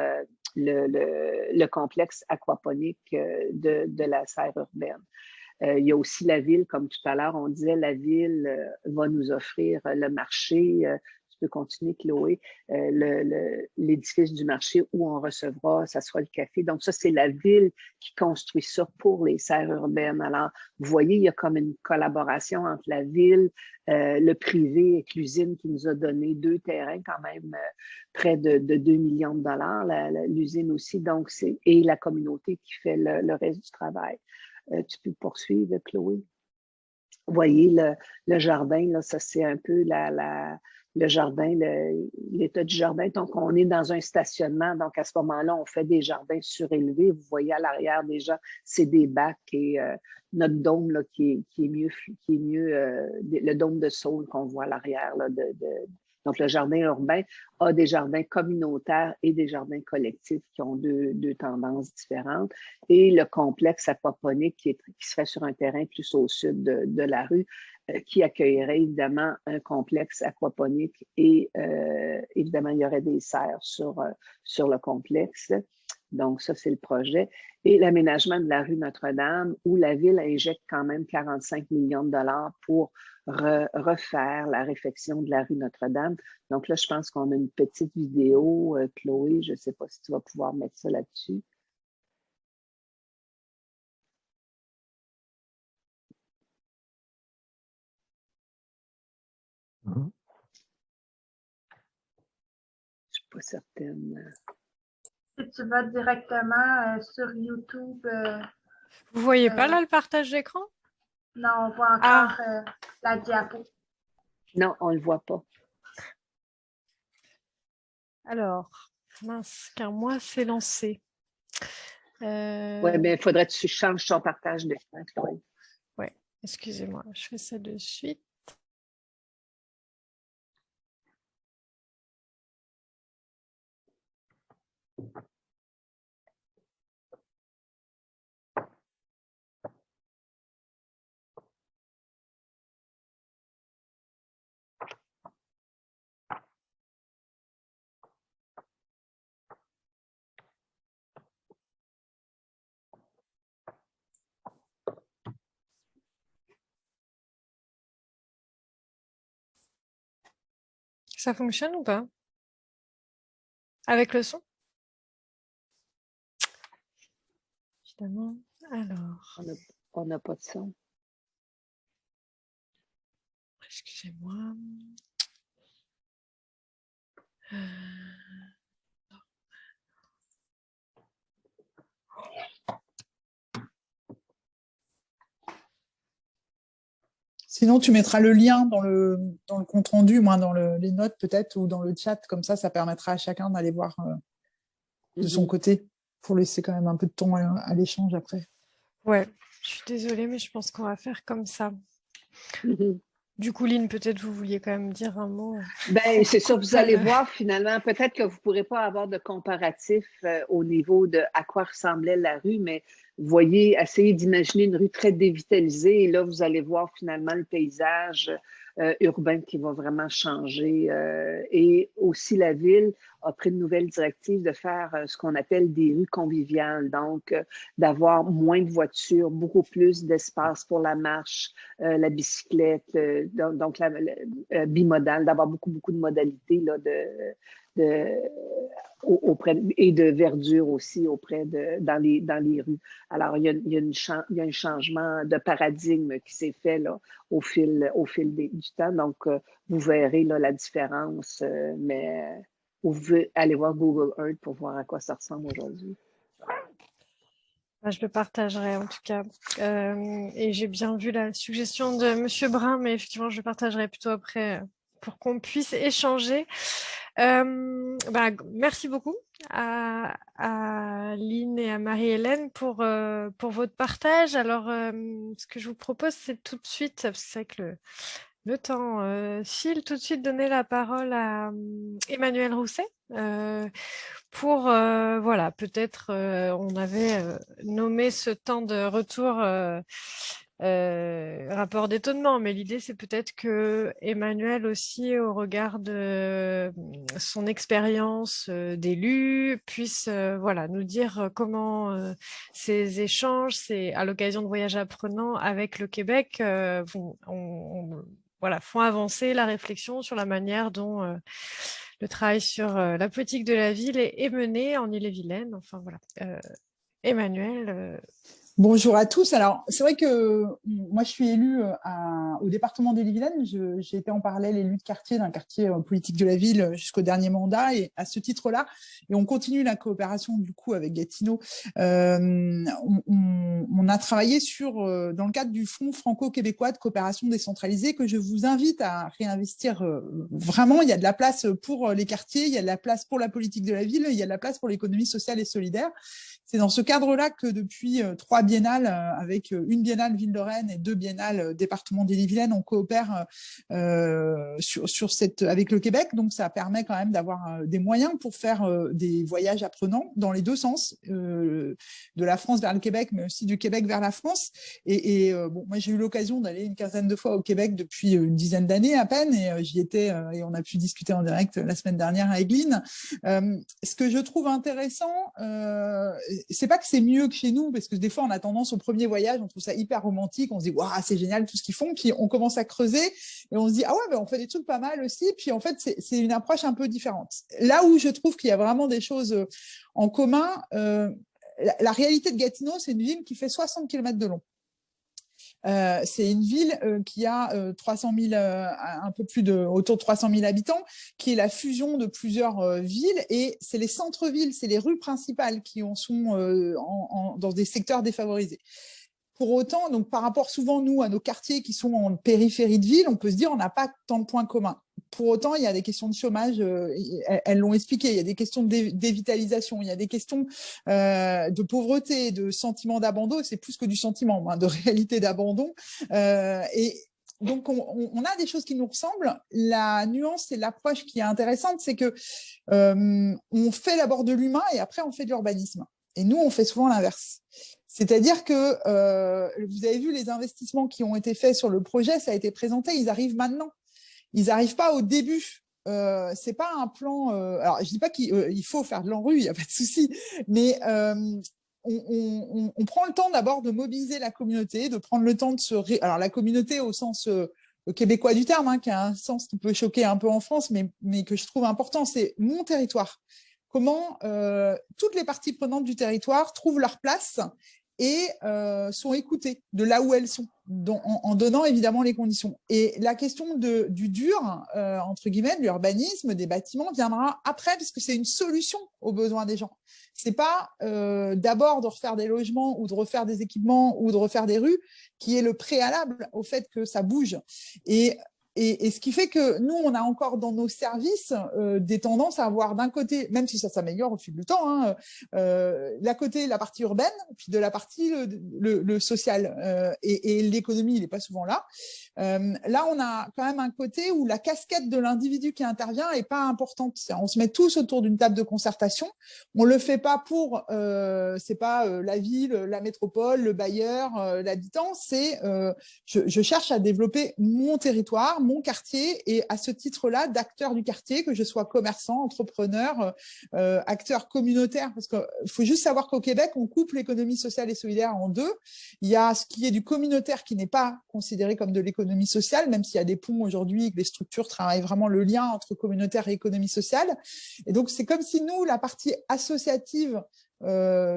le complexe aquaponique de la serre urbaine. Il y a aussi la ville, comme tout à l'heure, on disait, la ville va nous offrir le marché. Tu peux continuer, Chloé, l'édifice du marché où on recevra, ça sera le café. Donc ça, c'est la ville qui construit ça pour les serres urbaines. Alors, vous voyez, il y a comme une collaboration entre la ville, le privé et l'usine qui nous a donné 2 terrains, quand même près de 2 millions de dollars, l'usine aussi, donc et la communauté qui fait le reste du travail. Tu peux poursuivre, Chloé. Vous voyez le jardin, là, ça c'est un peu le jardin, l'état du jardin. Donc, on est dans un stationnement. Donc, à ce moment-là, on fait des jardins surélevés. Vous voyez à l'arrière déjà, c'est des bacs et notre dôme là, qui est mieux, le dôme de Saule qu'on voit à l'arrière là, donc, le jardin urbain a des jardins communautaires et des jardins collectifs qui ont deux tendances différentes. Et le complexe aquaponique qui se fait sur un terrain plus au sud de la rue, qui accueillerait évidemment un complexe aquaponique et évidemment, il y aurait des serres sur le complexe. Donc, ça, c'est le projet. Et l'aménagement de la rue Notre-Dame, où la ville injecte quand même 45 millions de dollars pour refaire la réfection de la rue Notre-Dame. Donc là, je pense qu'on a une petite vidéo. Chloé, je ne sais pas si tu vas pouvoir mettre ça là-dessus. Je ne suis pas certaine. Si tu vas directement sur YouTube. Vous voyez pas là le partage d'écran? Non, on voit encore la diapo. Non, on ne le voit pas. Alors, mince, car moi, c'est lancé. Oui, mais il faudrait que tu changes ton partage d'écran, Chloé. Oui, excusez-moi, je fais ça de suite. Ça fonctionne ou pas? Avec le son? Évidemment. Alors. On n'a pas de son. Excusez-moi. Sinon, tu mettras le lien dans le compte rendu, moins dans les notes peut-être, ou dans le chat, comme ça permettra à chacun d'aller voir de son côté, pour laisser quand même un peu de temps à l'échange après. Ouais, je suis désolée, mais je pense qu'on va faire comme ça. Du coup, Lynn, peut-être vous vouliez quand même dire un mot. Ben, c'est ça, vous allez voir finalement, peut-être que vous ne pourrez pas avoir de comparatif au niveau de à quoi ressemblait la rue, mais vous voyez, essayez d'imaginer une rue très dévitalisée et là, vous allez voir finalement le paysage urbain qui va vraiment changer. Et aussi, la ville a pris une nouvelle directive de faire ce qu'on appelle des rues conviviales, donc d'avoir moins de voitures, beaucoup plus d'espace pour la marche, la bicyclette, donc la bimodale, d'avoir beaucoup de modalités là, et de verdure aussi dans les rues. Alors, il y a un changement de paradigme qui s'est fait là, au fil du temps. Donc, vous verrez là, la différence, mais vous pouvez aller voir Google Earth pour voir à quoi ça ressemble aujourd'hui. Je le partagerai en tout cas. Et j'ai bien vu la suggestion de Monsieur Brun, mais effectivement, je le partagerai plutôt après pour qu'on puisse échanger. Merci beaucoup à Lynn et à Marie-Hélène pour votre partage. Alors, ce que je vous propose, c'est tout de suite, parce que c'est vrai que le temps file, tout de suite donner la parole à Emmanuel Rousset. Pour, voilà, peut-être on avait nommé ce temps de retour rapport d'étonnement, mais l'idée c'est peut-être que Emmanuel aussi, au regard de son expérience d'élu, puisse voilà, nous dire comment ces échanges, à l'occasion de voyages apprenants avec le Québec, voilà, font avancer la réflexion sur la manière dont le travail sur la politique de la ville est mené en Ille-et-Vilaine. Enfin voilà. Emmanuel. Bonjour à tous. Alors, c'est vrai que moi, je suis élue au département d'Ille-et-Vilaine. J'ai été en parallèle élue de quartier d'un quartier politique de la ville jusqu'au dernier mandat. Et à ce titre-là, et on continue la coopération du coup avec Gatineau, on a travaillé dans le cadre du Fonds franco-québécois de coopération décentralisée que je vous invite à réinvestir vraiment. Il y a de la place pour les quartiers, il y a de la place pour la politique de la ville, il y a de la place pour l'économie sociale et solidaire. C'est dans ce cadre-là que depuis 3 3 biennales, avec une biennale Ville de Rennes et 2 biennales département d'Ille-et-Vilaine. On coopère avec le Québec, donc ça permet quand même d'avoir des moyens pour faire des voyages apprenants dans les deux sens, de la France vers le Québec, mais aussi du Québec vers la France. Bon, moi j'ai eu l'occasion d'aller une quinzaine de fois au Québec depuis une dizaine d'années à peine, et j'y étais et on a pu discuter en direct la semaine dernière avec Lynn. Ce que je trouve intéressant, c'est pas que c'est mieux que chez nous, parce que des fois on a tendance au premier voyage, on trouve ça hyper romantique, on se dit waouh, c'est génial tout ce qu'ils font, puis on commence à creuser et on se dit ah ouais, ben on fait des trucs pas mal aussi, puis en fait c'est une approche un peu différente. Là où je trouve qu'il y a vraiment des choses en commun, la réalité de Gatineau, c'est une ville qui fait 60 km de long. C'est une ville qui a 300 000, un peu plus autour de 300 000 habitants, qui est la fusion de plusieurs villes, et c'est les centres-villes, c'est les rues principales qui sont dans des secteurs défavorisés. Pour autant, donc par rapport souvent, nous, à nos quartiers qui sont en périphérie de ville, on peut se dire on n'a pas tant de points communs. Pour autant, il y a des questions de chômage, elles l'ont expliqué, il y a des questions de dévitalisation, il y a des questions de pauvreté, de sentiment d'abandon, c'est plus que du sentiment, de réalité d'abandon. Et donc, on a des choses qui nous ressemblent. La nuance et l'approche qui est intéressante, c'est que on fait d'abord de l'humain et après on fait de l'urbanisme. Et nous, on fait souvent l'inverse. C'est-à-dire que vous avez vu les investissements qui ont été faits sur le projet, ça a été présenté, ils arrivent maintenant. Ils n'arrivent pas au début. C'est pas un plan. Alors, je dis pas qu'il faut faire de l'ANRU, il n'y a pas de souci, mais on prend le temps d'abord de mobiliser la communauté, de prendre le temps de alors la communauté au sens québécois du terme, qui a un sens qui peut choquer un peu en France, mais que je trouve important, c'est mon territoire. Comment toutes les parties prenantes du territoire trouvent leur place et sont écoutées de là où elles sont, en donnant évidemment les conditions. Et la question du dur, entre guillemets, de l'urbanisme, des bâtiments, viendra après, parce que c'est une solution aux besoins des gens. C'est pas d'abord de refaire des logements ou de refaire des équipements ou de refaire des rues qui est le préalable au fait que ça bouge. Et ce qui fait que nous, on a encore dans nos services des tendances à avoir d'un côté, même si ça s'améliore au fil du temps, la partie urbaine, puis de la partie le social. Et l'économie, il n'est pas souvent là. Là, on a quand même un côté où la casquette de l'individu qui intervient n'est pas importante. On se met tous autour d'une table de concertation. On le fait pas pour, c'est pas la ville, la métropole, le bailleur, l'habitant. C'est je cherche à développer mon territoire, mon quartier, et à ce titre-là, d'acteur du quartier, que je sois commerçant, entrepreneur, acteur communautaire, parce qu'il faut juste savoir qu'au Québec, on coupe l'économie sociale et solidaire en deux. Il y a ce qui est du communautaire qui n'est pas considéré comme de l'économie sociale, même s'il y a des ponts aujourd'hui et que les structures travaillent vraiment le lien entre communautaire et économie sociale. Et donc, c'est comme si nous, la partie associative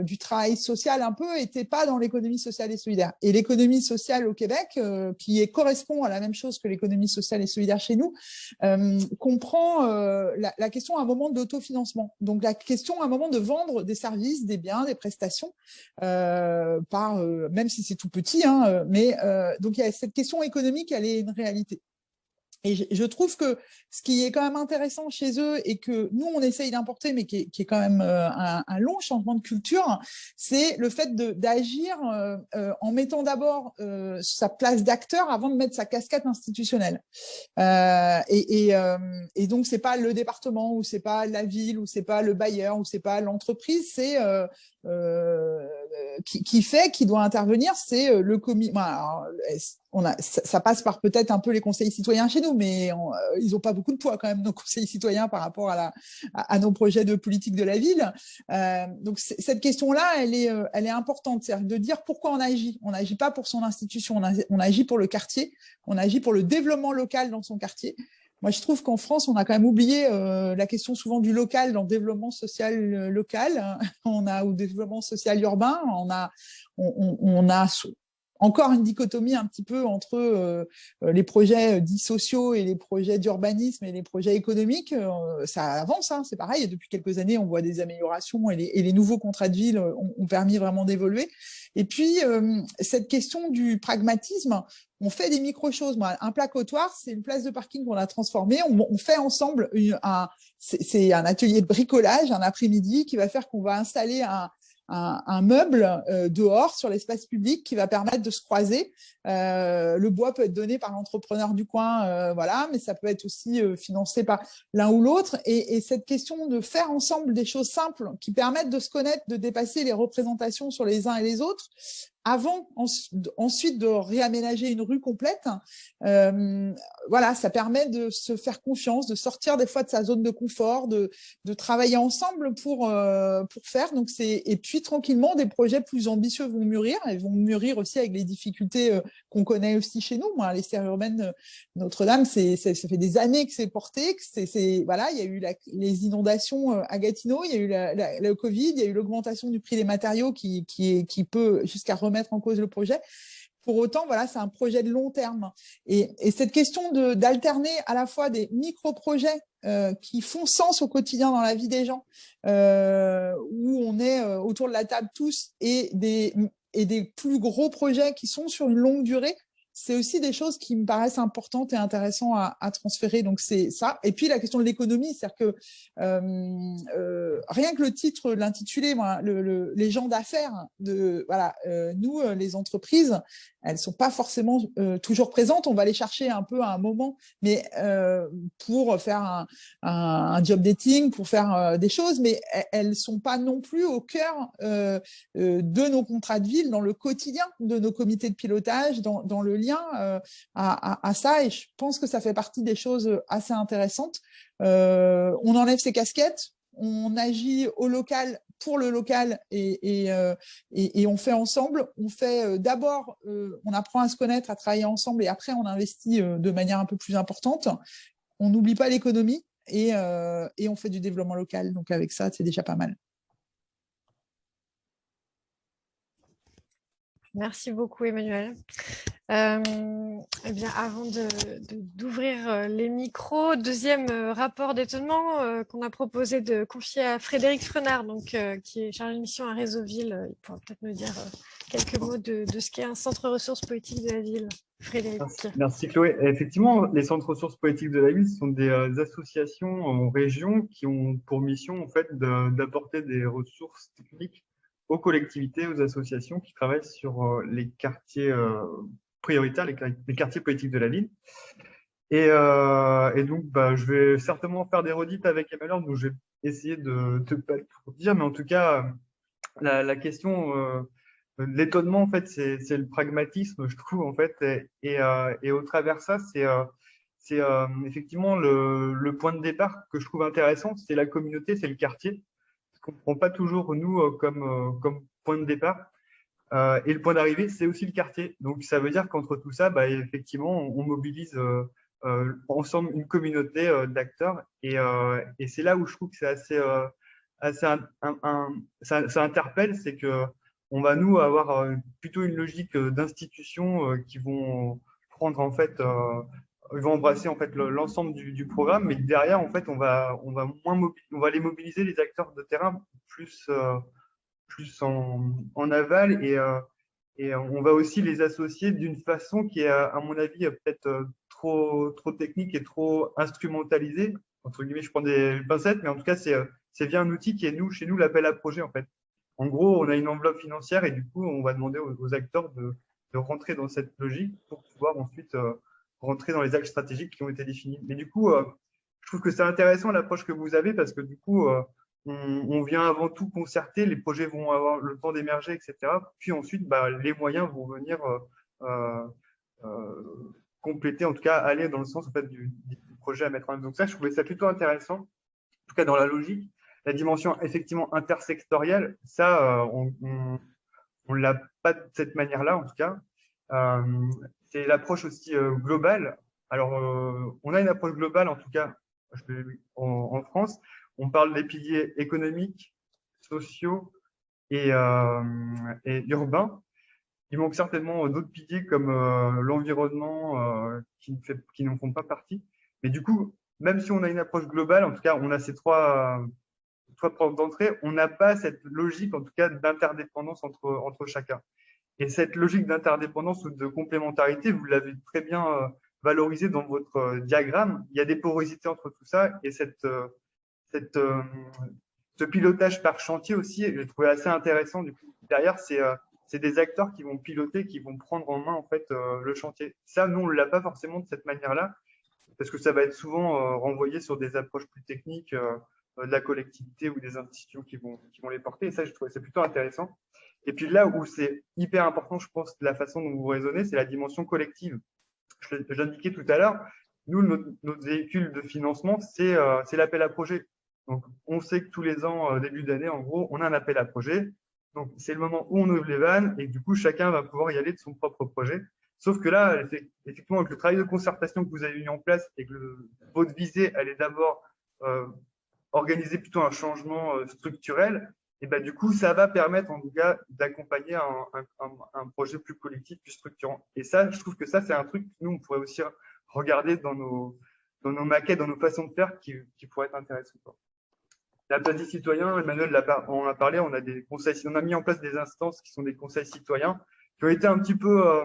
du travail social un peu était pas dans l'économie sociale et solidaire. Et l'économie sociale au Québec, qui correspond à la même chose que l'économie sociale et solidaire chez nous, comprend la question à un moment d'autofinancement. Donc la question à un moment de vendre des services, des biens, des prestations, même si c'est tout petit, mais donc il y a cette question économique, elle est une réalité. Et je trouve que ce qui est quand même intéressant chez eux, et que nous, on essaye d'importer, mais qui est quand même un long changement de culture, c'est le fait d'agir en mettant d'abord sa place d'acteur avant de mettre sa casquette institutionnelle. Et donc, c'est pas le département, ou c'est pas la ville, ou c'est pas le bailleur, ou c'est pas l'entreprise, c'est qui doit intervenir, c'est le comité. Ça passe par peut-être un peu les conseils citoyens chez nous, mais ils n'ont pas beaucoup de poids quand même, nos conseils citoyens, par rapport à nos projets de politique de la ville. Donc cette question-là, elle est importante, c'est-à-dire de dire pourquoi on agit. On n'agit pas pour son institution, on agit pour le quartier, on agit pour le développement local dans son quartier. Moi, je trouve qu'en France, on a quand même oublié la question souvent du local dans le développement social local, ou développement social urbain. On a encore une dichotomie un petit peu entre les projets dits sociaux et les projets d'urbanisme et les projets économiques. Ça avance, c'est pareil. Et depuis quelques années, on voit des améliorations, et les nouveaux contrats de ville ont permis vraiment d'évoluer. Et puis, cette question du pragmatisme, on fait des micro-choses. Un placotoir, c'est une place de parking qu'on a transformée. On fait ensemble c'est un atelier de bricolage, un après-midi, qui va faire qu'on va installer un meuble dehors sur l'espace public qui va permettre de se croiser. Le bois peut être donné par l'entrepreneur du coin, voilà, mais ça peut être aussi financé par l'un ou l'autre. Et cette question de faire ensemble des choses simples qui permettent de se connaître, de dépasser les représentations sur les uns et les autres, avant ensuite de réaménager une rue complète, voilà, ça permet de se faire confiance, de sortir des fois de sa zone de confort, de travailler ensemble pour faire. Donc et puis tranquillement, des projets plus ambitieux vont mûrir, et vont mûrir aussi avec les difficultés qu'on connaît aussi chez nous. Moi, les serres urbaines Notre-Dame, ça fait des années que c'est porté, voilà, il y a eu les inondations à Gatineau, il y a eu le Covid, il y a eu l'augmentation du prix des matériaux qui peut jusqu'à remettre en cause le projet. Pour autant, voilà, c'est un projet de long terme. Et cette question d'alterner à la fois des micro-projets qui font sens au quotidien dans la vie des gens, où on est autour de la table tous, et des plus gros projets qui sont sur une longue durée, c'est aussi des choses qui me paraissent importantes et intéressantes à transférer. Donc, c'est ça. Et puis, la question de l'économie, c'est-à-dire que rien que le titre, l'intitulé, les gens d'affaires, voilà, nous, les entreprises, elles ne sont pas forcément toujours présentes. On va les chercher un peu à un moment, mais pour faire un job dating, pour faire des choses, mais elles ne sont pas non plus au cœur de nos contrats de ville, dans le quotidien de nos comités de pilotage, dans le lien à ça. Et je pense que ça fait partie des choses assez intéressantes. On enlève ses casquettes, on agit au local pour le local, et on fait ensemble. On fait d'abord, on apprend à se connaître, à travailler ensemble, et après on investit de manière un peu plus importante. On n'oublie pas l'économie, et on fait du développement local. Donc avec ça, c'est déjà pas mal. Merci beaucoup, Emmanuelle. Eh bien, avant d'ouvrir les micros, deuxième rapport d'étonnement qu'on a proposé de confier à Frédéric Frenard, donc, qui est chargé de mission à Réseauville. Il pourra peut-être nous dire quelques mots de ce qu'est un centre ressources politiques de la ville. Frédéric. Merci Chloé. Effectivement, les centres ressources politiques de la ville sont des associations en région qui ont pour mission en fait d'apporter des ressources techniques aux collectivités, aux associations qui travaillent sur les quartiers prioritaires, les quartiers politiques de la ville. Et donc, je vais certainement faire des redites avec Emmanuel, donc je vais essayer de ne pas tout dire, mais en tout cas, la question, l'étonnement, en fait, c'est le pragmatisme, je trouve, en fait, et au travers de ça, c'est effectivement le point de départ que je trouve intéressant, c'est la communauté, c'est le quartier. On ne prend pas toujours, nous, comme point de départ. Et le point d'arrivée, c'est aussi le quartier. Donc, ça veut dire qu'entre tout ça, effectivement, on mobilise ensemble une communauté d'acteurs. Et c'est là où je trouve que c'est ça interpelle, c'est que on va, nous, avoir plutôt une logique d'institutions qui vont prendre, en fait, ils vont embrasser en fait l'ensemble du programme, mais derrière en fait on va les mobiliser, les acteurs de terrain, plus en aval, et on va aussi les associer d'une façon qui est, à mon avis, peut-être trop technique et trop instrumentalisée, entre guillemets. Je prends des pincettes, mais en tout cas c'est bien un outil qui est, chez nous, l'appel à projet, en fait. En gros, on a une enveloppe financière, et du coup on va demander aux acteurs de rentrer dans cette logique pour pouvoir ensuite rentrer dans les axes stratégiques qui ont été définis. Mais du coup, je trouve que c'est intéressant l'approche que vous avez, parce que du coup, on vient avant tout concerter, les projets vont avoir le temps d'émerger, etc. Puis ensuite, les moyens vont venir compléter, en tout cas aller dans le sens en fait, du projet à mettre en œuvre. Donc ça, je trouvais ça plutôt intéressant, en tout cas dans la logique. La dimension effectivement intersectorielle, ça, on ne l'a pas de cette manière-là, en tout cas. C'est l'approche aussi globale. Alors, on a une approche globale, en tout cas, en France. On parle des piliers économiques, sociaux et urbains. Il manque certainement d'autres piliers comme l'environnement qui n'en font pas partie. Mais du coup, même si on a une approche globale, en tout cas, on a ces trois portes d'entrée, on n'a pas cette logique, en tout cas, d'interdépendance entre chacun. Et cette logique d'interdépendance ou de complémentarité, vous l'avez très bien valorisé dans votre diagramme. Il y a des porosités entre tout ça, et ce pilotage par chantier aussi, j'ai trouvé assez intéressant. Du coup, derrière, c'est des acteurs qui vont piloter, qui vont prendre en main en fait le chantier. Ça, nous, on ne l'a pas forcément de cette manière-là, parce que ça va être souvent renvoyé sur des approches plus techniques de la collectivité ou des institutions qui vont les porter. Et ça, je trouvais c'est plutôt intéressant. Et puis là où c'est hyper important, je pense, de la façon dont vous raisonnez, c'est la dimension collective. Je l'indiquais tout à l'heure, nous, notre véhicule de financement, c'est l'appel à projet. Donc, on sait que tous les ans, début d'année, en gros, on a un appel à projet. Donc, c'est le moment où on ouvre les vannes et du coup, chacun va pouvoir y aller de son propre projet. Sauf que là, effectivement, avec le travail de concertation que vous avez mis en place et que votre visée, elle est d'abord organiser plutôt un changement structurel, et ben, du coup, ça va permettre en tout cas d'accompagner un projet plus collectif, plus structurant. Et ça, je trouve que ça, c'est un truc que nous, on pourrait aussi regarder dans nos maquettes, dans nos façons de faire qui pourrait être intéressant. La place des citoyens, Emmanuel en a parlé, on a mis en place des instances qui sont des conseils citoyens qui ont été un petit peu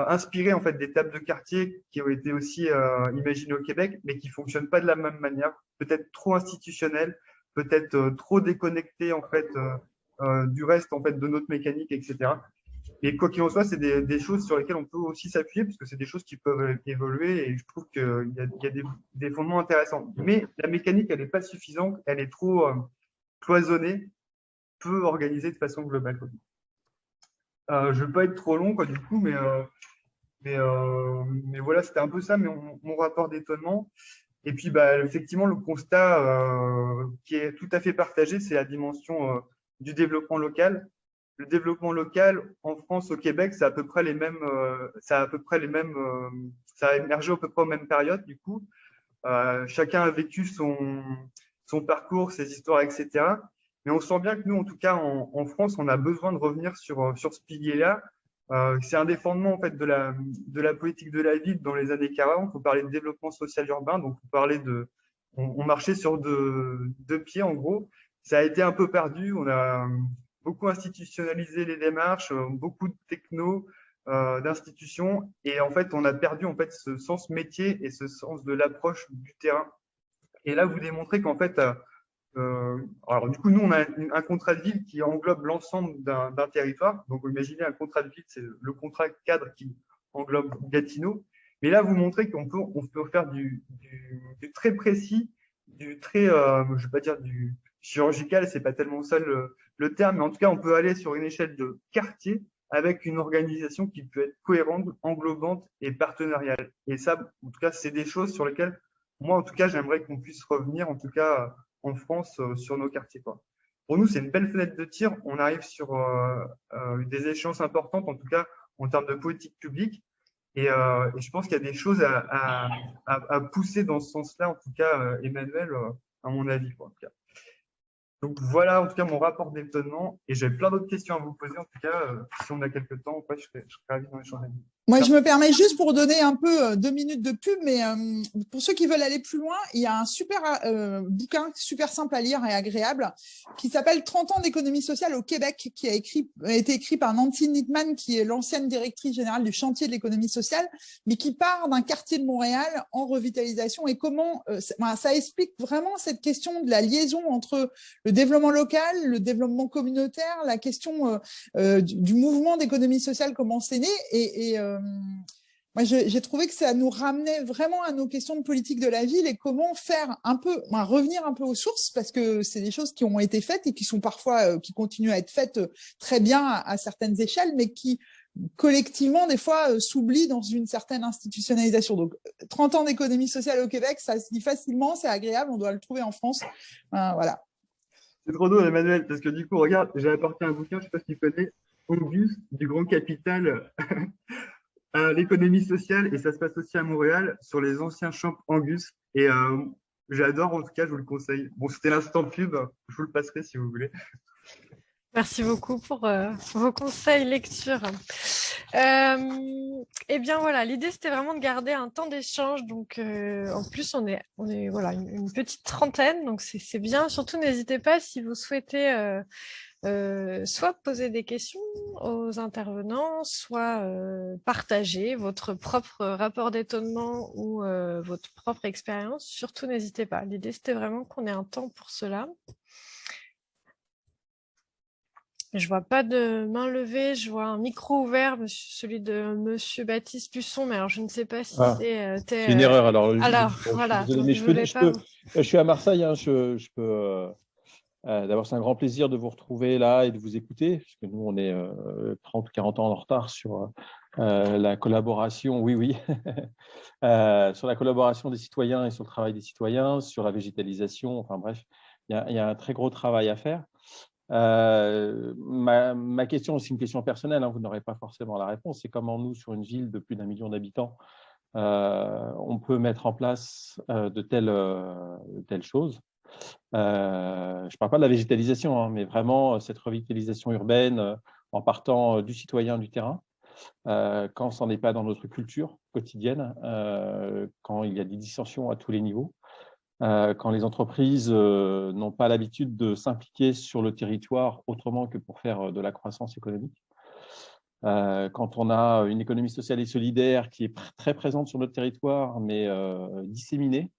inspirés en fait des tables de quartier qui ont été aussi imaginées au Québec, mais qui fonctionnent pas de la même manière, peut-être trop institutionnelles, peut-être trop déconnectées en fait du reste en fait de notre mécanique, etc. Et quoi qu'il en soit, c'est des choses sur lesquelles on peut aussi s'appuyer, parce que c'est des choses qui peuvent évoluer, et je trouve qu'il y a des fondements intéressants. Mais la mécanique, elle n'est pas suffisante, elle est trop cloisonnée, peu organisée de façon globale. Je ne veux pas être trop long, quoi, du coup, mais voilà, c'était un peu ça, mon rapport d'étonnement. Et puis, bah, effectivement, le constat qui est tout à fait partagé, c'est la dimension du développement local. Le développement local en France, au Québec, c'est à peu près les mêmes, ça a émergé à peu près aux mêmes périodes, du coup. Chacun a vécu son parcours, ses histoires, etc. Mais on sent bien que nous, en tout cas, en France, on a besoin de revenir sur ce pilier-là. C'est un des fondements en fait, de la politique de la ville dans les années 40. On parlait de développement social urbain, donc on marchait sur deux pieds, en gros. Ça a été un peu perdu. On a beaucoup institutionnalisé les démarches, beaucoup de techno, d'institutions, et en fait, on a perdu en fait ce sens métier et ce sens de l'approche du terrain. Et là, vous démontrez qu'en fait, alors du coup, nous, on a un contrat de ville qui englobe l'ensemble d'un territoire. Donc, vous imaginez un contrat de ville, c'est le contrat cadre qui englobe Gatineau. Mais là, vous montrez qu'on peut faire du très précis, du très, je vais pas dire du chirurgical, c'est pas tellement ça le terme, mais en tout cas, on peut aller sur une échelle de quartier avec une organisation qui peut être cohérente, englobante et partenariale. Et ça, en tout cas, c'est des choses sur lesquelles, moi, en tout cas, j'aimerais qu'on puisse revenir, en tout cas, en France, sur nos quartiers, quoi. Pour nous, c'est une belle fenêtre de tir. On arrive sur des échéances importantes, en tout cas, en termes de politique publique. Et je pense qu'il y a des choses à pousser dans ce sens-là, en tout cas, Emmanuel, à mon avis, quoi, en tout cas. Donc voilà, en tout cas, mon rapport d'étonnement. Et j'ai plein d'autres questions à vous poser. En tout cas, si on a quelques temps, je serais ravi d'en échanger. Moi, je me permets juste pour donner un peu 2 minutes de pub, mais pour ceux qui veulent aller plus loin, il y a un super bouquin, super simple à lire et agréable, qui s'appelle 30 ans d'économie sociale au Québec, qui a été écrit par Nancy Nittman, qui est l'ancienne directrice générale du chantier de l'économie sociale, mais qui part d'un quartier de Montréal en revitalisation, et comment ça explique vraiment cette question de la liaison entre le développement local, le développement communautaire, la question du mouvement d'économie sociale, comment c'est né, et moi, j'ai trouvé que ça nous ramenait vraiment à nos questions de politique de la ville et comment faire revenir un peu aux sources, parce que c'est des choses qui ont été faites et qui sont parfois, qui continuent à être faites très bien à certaines échelles, mais qui collectivement, des fois, s'oublient dans une certaine institutionnalisation. Donc, 30 ans d'économie sociale au Québec, ça se dit facilement, c'est agréable, on doit le trouver en France. Voilà. C'est trop drôle, Emmanuel, parce que du coup, regarde, j'ai apporté un bouquin, je ne sais pas si tu connais, Angus, du Grand Capital à l'économie sociale, et ça se passe aussi à Montréal, sur les anciens champs Angus. Et j'adore, en tout cas, je vous le conseille. Bon, c'était l'instant pub, je vous le passerai si vous voulez. Merci beaucoup pour vos conseils lecture. Eh bien voilà, l'idée c'était vraiment de garder un temps d'échange. Donc en plus on est voilà une petite trentaine, donc c'est bien. Surtout n'hésitez pas si vous souhaitez soit poser des questions aux intervenants, soit partager votre propre rapport d'étonnement ou votre propre expérience. Surtout, n'hésitez pas. L'idée, c'était vraiment qu'on ait un temps pour cela. Je vois pas de main levée, je vois un micro ouvert, celui de Monsieur Baptiste Busson, mais alors je ne sais pas si c'est une erreur. Alors, je voilà, suis désolé, donc mais je je suis à Marseille, hein, je peux. D'abord, c'est un grand plaisir de vous retrouver là et de vous écouter, parce que nous, on est 30 ou 40 ans en retard sur la collaboration, oui, sur la collaboration des citoyens et sur le travail des citoyens, sur la végétalisation, enfin bref, il y a un très gros travail à faire. Ma question, c'est une question personnelle, hein, vous n'aurez pas forcément la réponse, c'est comment nous, sur une ville de plus d'1 million d'habitants, on peut mettre en place de telles choses. Je ne parle pas de la végétalisation, hein, mais vraiment cette revitalisation urbaine en partant du citoyen du terrain, quand ce n'est pas dans notre culture quotidienne, quand il y a des dissensions à tous les niveaux, quand les entreprises n'ont pas l'habitude de s'impliquer sur le territoire autrement que pour faire de la croissance économique. Quand on a une économie sociale et solidaire qui est très présente sur notre territoire, mais disséminée,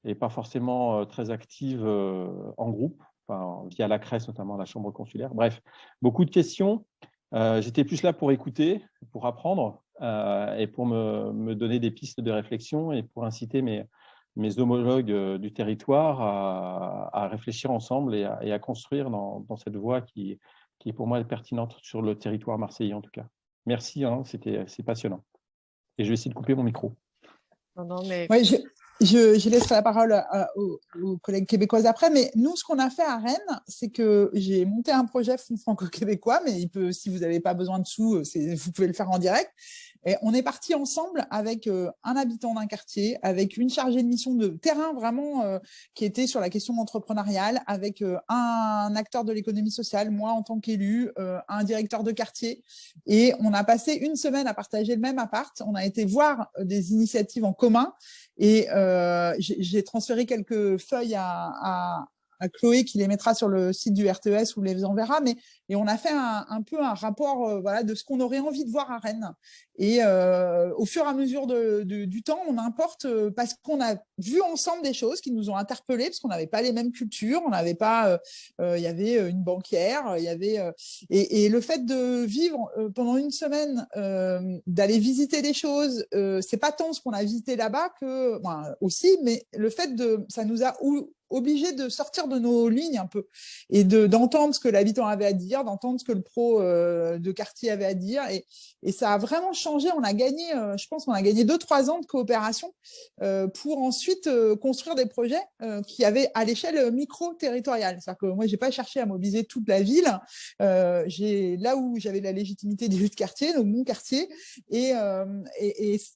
et pas forcément très active en groupe, enfin, via la CRES, notamment la chambre consulaire. Bref, beaucoup de questions. J'étais plus là pour écouter, pour apprendre et pour me donner des pistes de réflexion et pour inciter mes homologues du territoire à réfléchir ensemble et à construire dans cette voie qui pour moi est pertinente sur le territoire marseillais en tout cas. Merci, hein, c'est passionnant. Et je vais essayer de couper mon micro. Non, mais... Ouais, je laisserai la parole aux collègues québécoises après, mais nous, ce qu'on a fait à Rennes, c'est que j'ai monté un projet fonds franco-québécois, mais si vous n'avez pas besoin de sous, vous pouvez le faire en direct. Et on est parti ensemble avec un habitant d'un quartier, avec une chargée de mission de terrain vraiment qui était sur la question entrepreneuriale, avec un acteur de l'économie sociale, moi en tant qu'élu, un directeur de quartier. Et on a passé une semaine à partager le même appart. On a été voir des initiatives en commun. Et j'ai transféré quelques feuilles à Chloé qui les mettra sur le site du RTES ou les enverra. Et on a fait un peu un rapport voilà, de ce qu'on aurait envie de voir à Rennes. Et au fur et à mesure du temps, on importe parce qu'on a vu ensemble des choses qui nous ont interpellés parce qu'on n'avait pas les mêmes cultures, on n'avait pas. Il y avait une banquière, il y avait et le fait de vivre pendant une semaine, d'aller visiter des choses, c'est pas tant ce qu'on a visité là-bas que aussi, mais le fait ça nous a obligés de sortir de nos lignes un peu et d'entendre ce que l'habitant avait à dire, d'entendre ce que le pro de quartier avait à dire et ça a vraiment changé. On a gagné, je pense qu'on a gagné 2-3 ans de coopération pour ensuite construire des projets qui avaient à l'échelle micro-territoriale. C'est-à-dire que moi, j'ai pas cherché à mobiliser toute la ville. J'ai là où j'avais la légitimité des luttes de quartier, donc mon quartier, et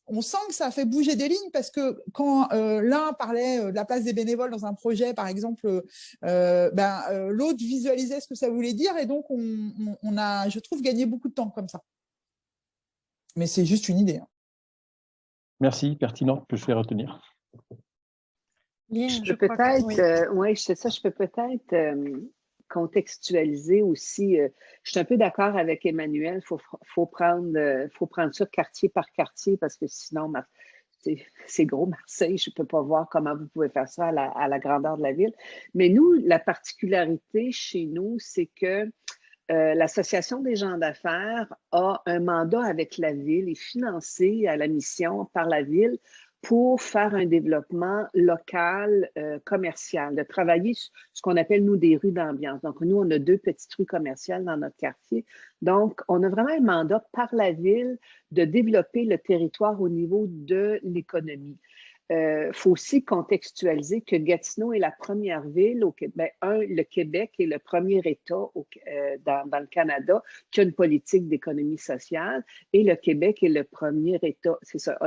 on sent que ça a fait bouger des lignes parce que quand l'un parlait de la place des bénévoles dans un projet, par exemple, l'autre visualisait ce que ça voulait dire et donc on a, je trouve, gagné beaucoup de temps comme ça. Mais c'est juste une idée. Merci, pertinente, que je vais retenir. Je peux peut-être contextualiser aussi. Je suis un peu d'accord avec Emmanuel. Faut prendre ça quartier par quartier parce que sinon, c'est gros Marseille. Je ne peux pas voir comment vous pouvez faire ça à la grandeur de la ville. Mais nous, la particularité chez nous, c'est que l'Association des gens d'affaires a un mandat avec la ville et financé à la mission par la ville pour faire un développement local, commercial, de travailler ce qu'on appelle, nous, des rues d'ambiance. Donc, nous, on a 2 petites rues commerciales dans notre quartier. Donc, on a vraiment un mandat par la ville de développer le territoire au niveau de l'économie. Faut aussi contextualiser que Gatineau est la première ville au Québec. Le Québec est le premier État dans le Canada qui a une politique d'économie sociale et le Québec est le premier État, c'est ça,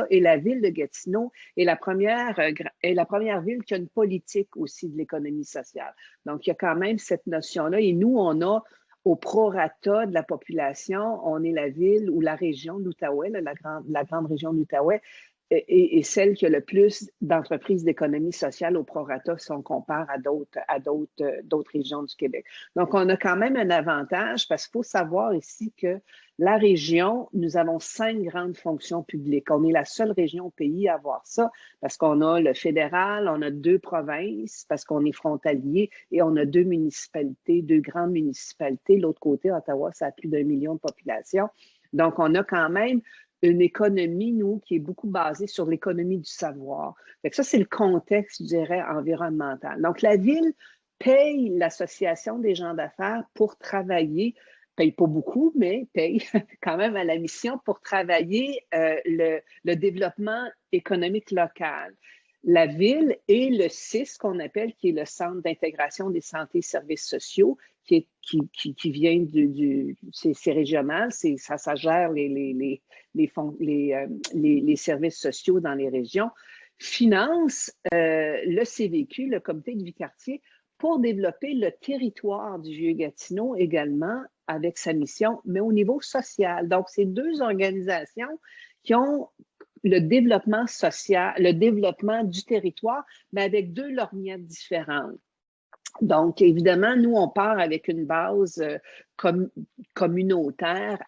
et la ville de Gatineau est la première ville qui a une politique aussi de l'économie sociale. Donc, il y a quand même cette notion-là et nous, on a au prorata de la population, on est la ville ou la région de l'Outaouais, la grande région de l'Outaouais, est celle qui a le plus d'entreprises d'économie sociale au prorata si on compare à d'autres régions du Québec. Donc, on a quand même un avantage parce qu'il faut savoir ici que la région, nous avons 5 grandes fonctions publiques. On est la seule région au pays à avoir ça parce qu'on a le fédéral, on a 2 provinces parce qu'on est frontalier et on a 2 municipalités, 2 grandes municipalités. L'autre côté, Ottawa, ça a plus d'1 million de population. Donc, on a quand même une économie, nous, qui est beaucoup basée sur l'économie du savoir. Fait que ça, c'est le contexte, je dirais, environnemental. Donc, la ville paye l'Association des gens d'affaires pour travailler, paye pas beaucoup, mais paye quand même à la mission pour travailler le développement économique local. La ville et le CIS, qu'on appelle, qui est le Centre d'intégration des santé et services sociaux, qui vient c'est régional, ça gère les services sociaux dans les régions, finance le CVQ, le Comité de vie quartier, pour développer le territoire du Vieux-Gatineau également avec sa mission, mais au niveau social. Donc, c'est 2 organisations qui ont le développement social, le développement du territoire, mais avec 2 lorgnettes différentes. Donc, évidemment, nous, on part avec une base communautaire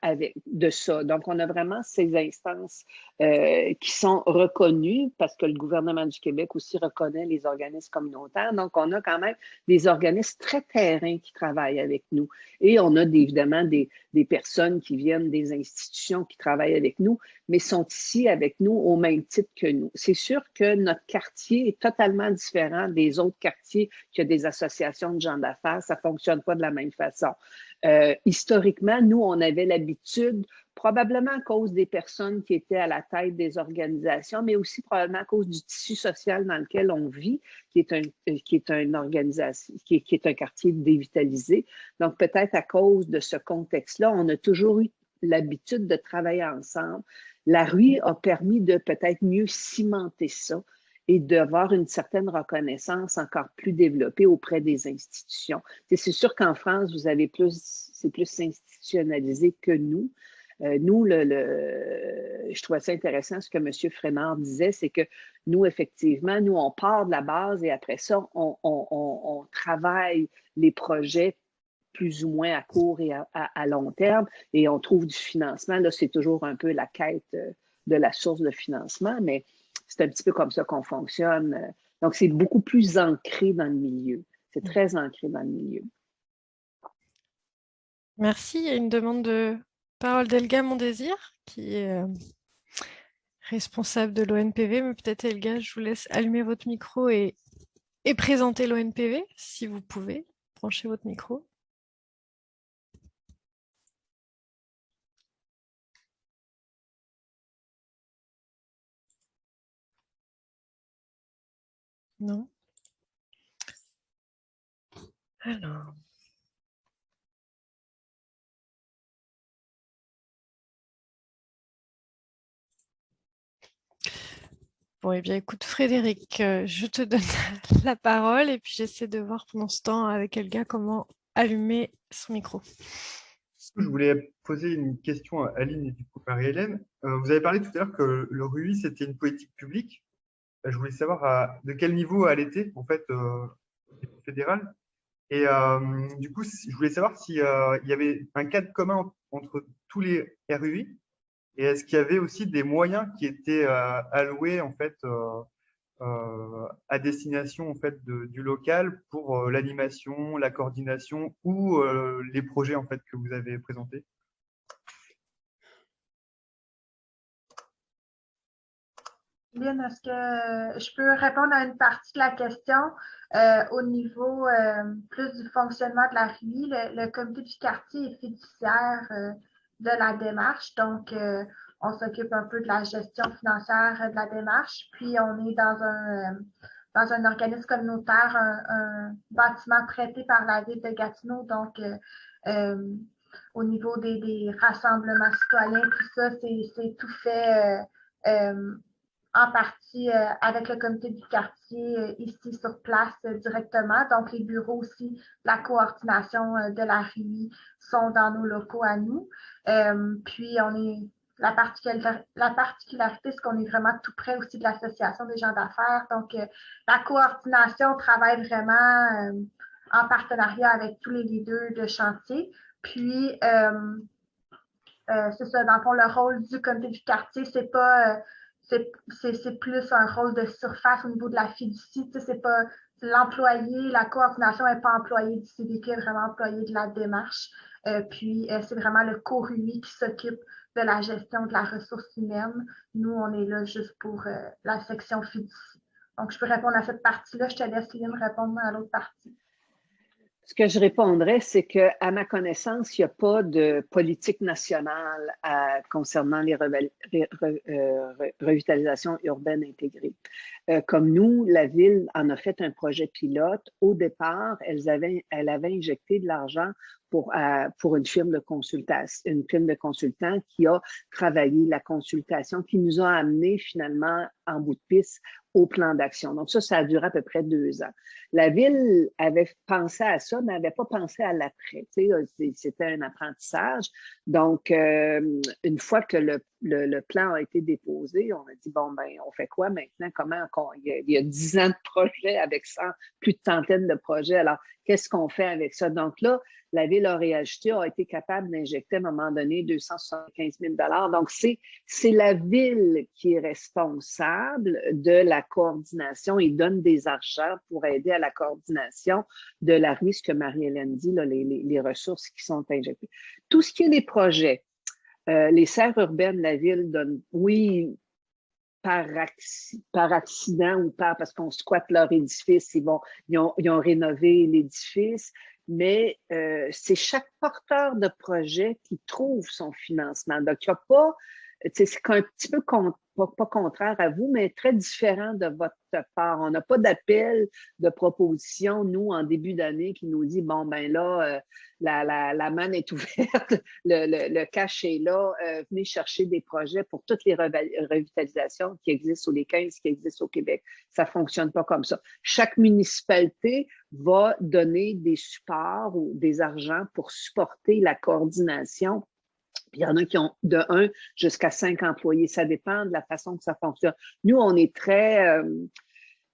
de ça. Donc, on a vraiment ces instances qui sont reconnues parce que le gouvernement du Québec aussi reconnaît les organismes communautaires. Donc, on a quand même des organismes très terrains qui travaillent avec nous. Et on a évidemment des personnes qui viennent des institutions qui travaillent avec nous, mais sont ici avec nous au même titre que nous. C'est sûr que notre quartier est totalement différent des autres quartiers qui ont des associations de gens d'affaires. Ça ne fonctionne pas de la même façon. Historiquement, nous, on avait l'habitude, probablement à cause des personnes qui étaient à la tête des organisations, mais aussi probablement à cause du tissu social dans lequel on vit, qui est une organisation, qui est un quartier dévitalisé. Donc, peut-être à cause de ce contexte-là, on a toujours eu l'habitude de travailler ensemble. La rue a permis de peut-être mieux cimenter ça et d'avoir une certaine reconnaissance encore plus développée auprès des institutions. C'est sûr qu'en France, c'est plus institutionnalisé que nous. Nous, je trouvais ça intéressant ce que M. Frémard disait, c'est que nous, effectivement, nous, on part de la base et après ça, on travaille les projets plus ou moins à court et à long terme et on trouve du financement. Là, c'est toujours un peu la quête de la source de financement, mais c'est un petit peu comme ça qu'on fonctionne. Donc, c'est beaucoup plus ancré dans le milieu. C'est très ancré dans le milieu. Merci. Il y a une demande de parole d'Elga Mondésir, qui est responsable de l'ONPV. Mais peut-être, Elga, je vous laisse allumer votre micro et présenter l'ONPV, si vous pouvez. Branchez votre micro. Non. Alors. Bon, eh bien, écoute, Frédéric, je te donne la parole et puis j'essaie de voir pendant ce temps avec Elga comment allumer son micro. Je voulais poser une question à Aline et du coup Marie-Hélène. Vous avez parlé tout à l'heure que le RUI, c'était une politique publique. Je voulais savoir de quel niveau elle était, en fait, au niveau fédéral. Et du coup, je voulais savoir s'il y avait un cadre commun entre tous les RUI et est-ce qu'il y avait aussi des moyens qui étaient alloués, en fait, à destination en fait du local pour l'animation, la coordination ou les projets en fait que vous avez présentés. Lynn, est-ce que je peux répondre à une partie de la question au niveau plus du fonctionnement de la RUI? Le comité du quartier est fiduciaire de la démarche, donc on s'occupe un peu de la gestion financière de la démarche, puis on est dans un organisme communautaire, un bâtiment prêté par la ville de Gatineau, donc au niveau des rassemblements citoyens, tout ça, c'est tout fait en partie avec le comité du quartier ici sur place directement. Donc, les bureaux aussi, la coordination de la RUI sont dans nos locaux à nous. Puis, on est la particularité, c'est qu'on est vraiment tout près aussi de l'Association des gens d'affaires. Donc, la coordination travaille vraiment en partenariat avec tous les leaders de chantier. Puis, c'est ça, dans le fond, le rôle du comité du quartier, c'est pas, c'est plus un rôle de surface au niveau de la fiducie. C'est pas l'employé, la coordination n'est pas employée du CDQ, est vraiment employée de la démarche. Puis, c'est vraiment le co-RUI qui s'occupe de la gestion de la ressource humaine. Nous, on est là juste pour la section fiducie. Donc, je peux répondre à cette partie-là. Je te laisse, Lynn, répondre à l'autre partie. Ce que je répondrais, c'est qu'à ma connaissance, il n'y a pas de politique nationale concernant les revitalisations urbaines intégrées. Comme nous, la Ville en a fait un projet pilote. Au départ, elle avait injecté de l'argent pour une firme de consultants qui a travaillé la consultation, qui nous a amené finalement en bout de piste au plan d'action. Donc ça a duré à peu près 2 ans. La Ville avait pensé à ça, mais n'avait pas pensé à l'après. C'était un apprentissage. Donc, une fois que le plan a été déposé, on a dit, bon, ben, on fait quoi maintenant? Il y a 10 ans de projets avec ça, plus de centaines de projets. Alors, qu'est-ce qu'on fait avec ça? Donc là, la Ville a réajusté, a été capable d'injecter à un moment donné 275 000 $. Donc, c'est la Ville qui est responsable de la coordination et donne des argents pour aider à la coordination de la rue, ce que Marie-Hélène dit, là, les ressources qui sont injectées. Tout ce qui est des projets, les serres urbaines, la Ville donne, oui, par accident ou parce qu'on squatte leur édifice, ils ont rénové l'édifice, mais c'est chaque porteur de projet qui trouve son financement. Donc, il n'y a pas, c'est un petit peu pas contraire à vous, mais très différent de votre part. On n'a pas d'appel de proposition, nous, en début d'année, qui nous dit, bon, ben là, la manne est ouverte, le cash est là, venez chercher des projets pour toutes les revitalisations qui existent ou les 15 qui existent au Québec. Ça ne fonctionne pas comme ça. Chaque municipalité va donner des supports ou des argents pour supporter la coordination. Puis il y en a qui ont de 1 jusqu'à 5 employés. Ça dépend de la façon que ça fonctionne. Nous, on est très,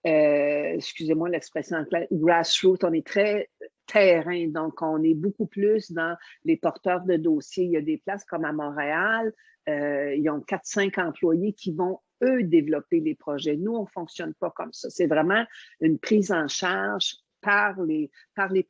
excusez-moi l'expression anglaise, grassroots, on est très terrain. Donc, on est beaucoup plus dans les porteurs de dossiers. Il y a des places comme à Montréal, ils ont 4-5 employés qui vont, eux, développer les projets. Nous, on ne fonctionne pas comme ça. C'est vraiment une prise en charge par les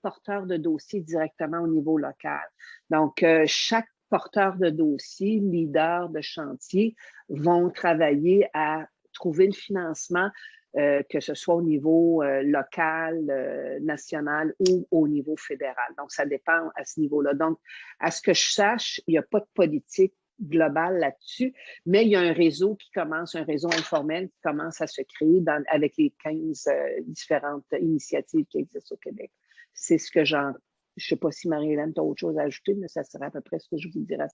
porteurs de dossiers directement au niveau local. Donc, chaque porteurs de dossiers, leaders de chantier vont travailler à trouver le financement, que ce soit au niveau local, national ou au niveau fédéral. Donc, ça dépend à ce niveau-là. Donc, à ce que je sache, il n'y a pas de politique globale là-dessus, mais il y a un réseau un réseau informel qui commence à se créer avec les 15 différentes initiatives qui existent au Québec. C'est ce que je ne sais pas si Marie-Hélène a autre chose à ajouter, mais ça serait à peu près ce que je vous dirais.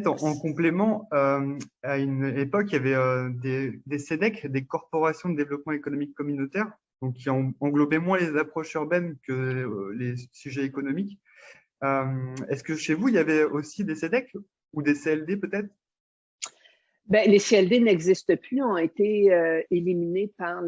En complément, à une époque, il y avait des CEDEC, des corporations de développement économique communautaire, donc qui englobaient moins les approches urbaines que les sujets économiques. Est-ce que chez vous, il y avait aussi des CEDEC ou des CLD peut-être? Ben, les CLD n'existent plus, ont été éliminés par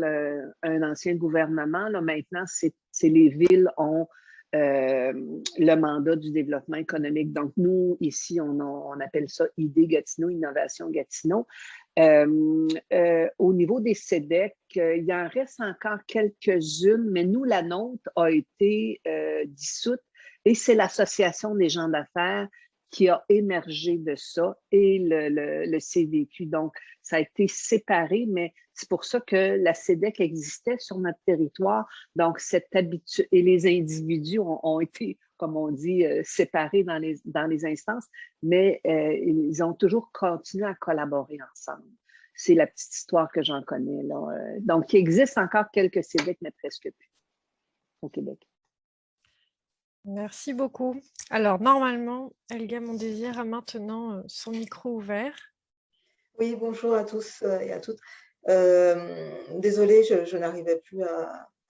un ancien gouvernement. Là, maintenant, c'est les villes ont le mandat du développement économique. Donc, nous, ici, on appelle ça ID Gatineau, Innovation Gatineau. Au niveau des CEDEC, il y en reste encore quelques-unes, mais nous, la nôtre a été dissoute et c'est l'Association des gens d'affaires qui a émergé de ça et le CVQ. Donc, ça a été séparé, mais c'est pour ça que la CEDEC existait sur notre territoire. Donc, cette habitude et les individus ont été, comme on dit, séparés dans les instances, mais ils ont toujours continué à collaborer ensemble. C'est la petite histoire que j'en connais, là. Donc, il existe encore quelques CEDEC, mais presque plus au Québec. Merci beaucoup. Alors, normalement, Elga Mondésir a maintenant son micro ouvert. Oui, bonjour à tous et à toutes. Désolée, je n'arrivais plus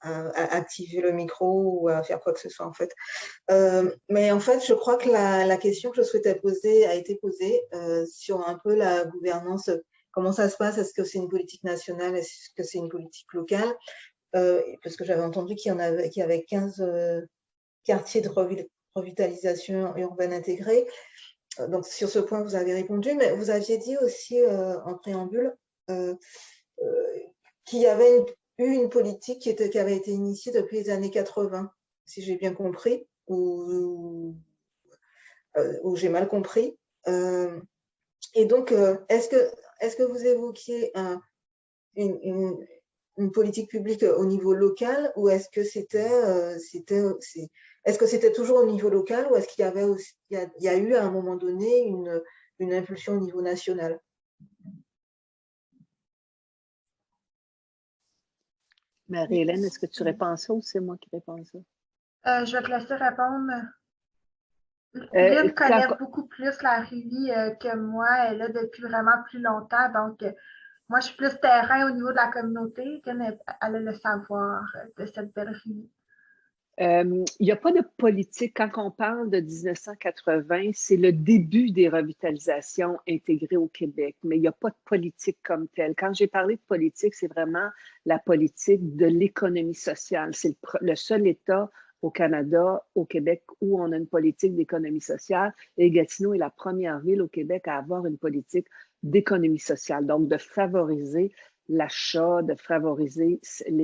activer le micro ou à faire quoi que ce soit en fait. Mais en fait, je crois que la question que je souhaitais poser a été posée sur un peu la gouvernance. Comment ça se passe? Est-ce que c'est une politique nationale? Est-ce que c'est une politique locale? Parce que j'avais entendu qu'il y avait 15 quartiers de revitalisation urbaine intégrée. Donc, sur ce point, vous avez répondu, mais vous aviez dit aussi en préambule qu'il y avait eu une politique qui avait été initiée depuis les années 80, si j'ai bien compris, ou j'ai mal compris. Et donc, est-ce que vous évoquiez une politique publique au niveau local, ou est-ce que c'était toujours au niveau local, ou est-ce qu'il y avait aussi, il y a eu à un moment donné une impulsion au niveau national? Marie-Hélène, est-ce que tu réponds ça ou c'est moi qui réponds ça? Je vais te laisser répondre. Lynn connaît beaucoup plus la Ruby que moi. Elle est là depuis vraiment plus longtemps. Donc, moi, je suis plus terrain au niveau de la communauté. Elle a le savoir de cette belle Ruby. Il n'y a pas de politique. Quand on parle de 1980, c'est le début des revitalisations intégrées au Québec, mais il n'y a pas de politique comme telle. Quand j'ai parlé de politique, c'est vraiment la politique de l'économie sociale. C'est le seul État au Canada, au Québec, où on a une politique d'économie sociale. Et Gatineau est la première ville au Québec à avoir une politique d'économie sociale, donc de favoriser l'achat, de favoriser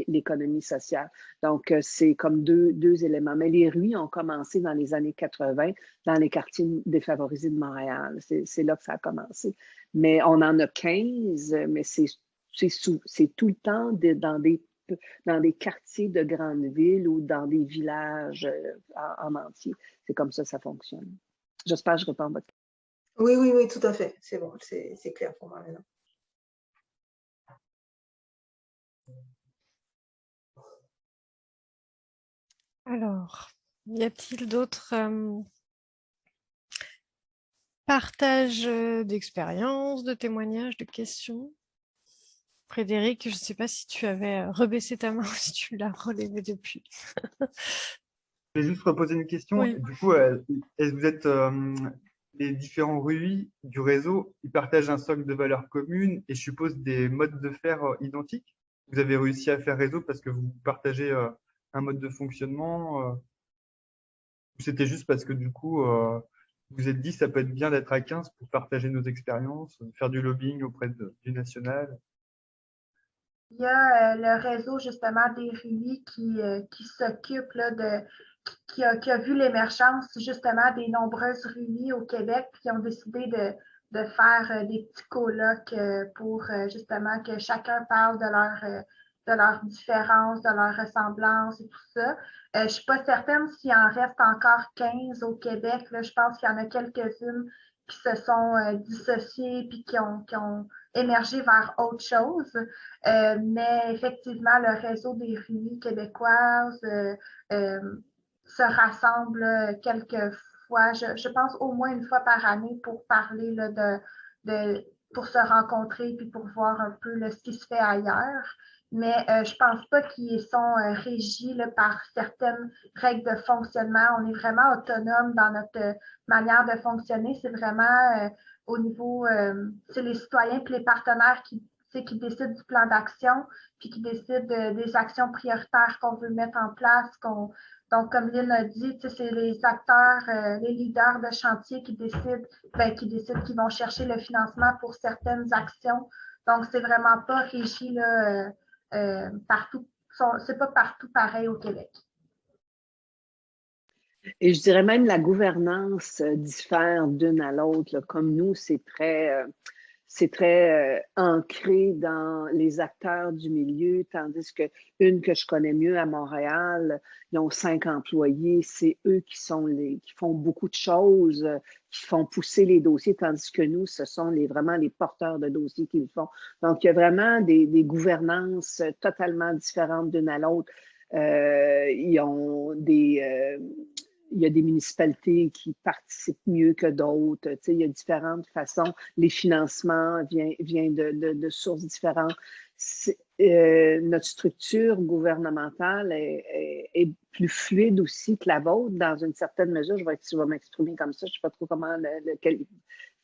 l'économie sociale. Donc, c'est comme deux éléments. Mais les rues ont commencé dans les années 80 dans les quartiers défavorisés de Montréal. C'est là que ça a commencé. Mais on en a 15, mais c'est tout le temps dans des quartiers de grandes villes ou dans des villages en entier. C'est comme ça fonctionne. J'espère que je réponds à votre question. Oui, tout à fait. C'est bon, c'est clair pour moi maintenant. Alors, y a-t-il d'autres partages d'expériences, de témoignages, de questions? Frédéric, je ne sais pas si tu avais rebaissé ta main ou si tu l'as relevé depuis. Je vais juste reposer une question. Oui. Du coup, est-ce que vous êtes les différents RUI du réseau, ils partagent un socle de valeurs communes et je suppose des modes de faire identiques? Vous avez réussi à faire réseau parce que vous partagez un mode de fonctionnement ou c'était juste parce que du coup, vous vous êtes dit ça peut être bien d'être à 15 pour partager nos expériences, faire du lobbying auprès du national? Il y a le réseau justement des RUI qui s'occupe qui a vu l'émergence justement des nombreuses RUI au Québec qui ont décidé de faire des petits colloques pour justement que chacun parle de leurs différences, de leurs ressemblances et tout ça. Je ne suis pas certaine s'il en reste encore 15 au Québec. Là, je pense qu'il y en a quelques-unes qui se sont dissociées puis qui ont émergé vers autre chose. Mais effectivement, le réseau des RUI québécoises se rassemble quelques fois, je pense au moins une fois par année pour parler là, pour se rencontrer puis pour voir un peu là, ce qui se fait ailleurs. Mais je pense pas qu'ils sont régis là, par certaines règles de fonctionnement. On est vraiment autonome dans notre manière de fonctionner. C'est vraiment au niveau, c'est les citoyens et les partenaires qui décident du plan d'action, puis qui décident des actions prioritaires qu'on veut mettre en place. Donc, comme Lynn a dit, c'est les acteurs, les leaders de chantier qui décident qu'ils vont chercher le financement pour certaines actions. Donc, c'est vraiment pas régi là, partout. C'est pas partout pareil au Québec. Et je dirais même la gouvernance diffère d'une à l'autre. Comme nous, c'est très ancré dans les acteurs du milieu, tandis que une que je connais mieux à Montréal, ils ont 5 employés, c'est eux qui font beaucoup de choses, qui font pousser les dossiers, tandis que nous, ce sont vraiment les porteurs de dossiers qui le font. Donc, il y a vraiment des gouvernances totalement différentes d'une à l'autre. Il y a des municipalités qui participent mieux que d'autres. Il y a différentes façons. Les financements viennent de sources différentes. notre structure gouvernementale est plus fluide aussi que la vôtre, dans une certaine mesure. Je vais m'exprimer comme ça, je ne sais pas trop comment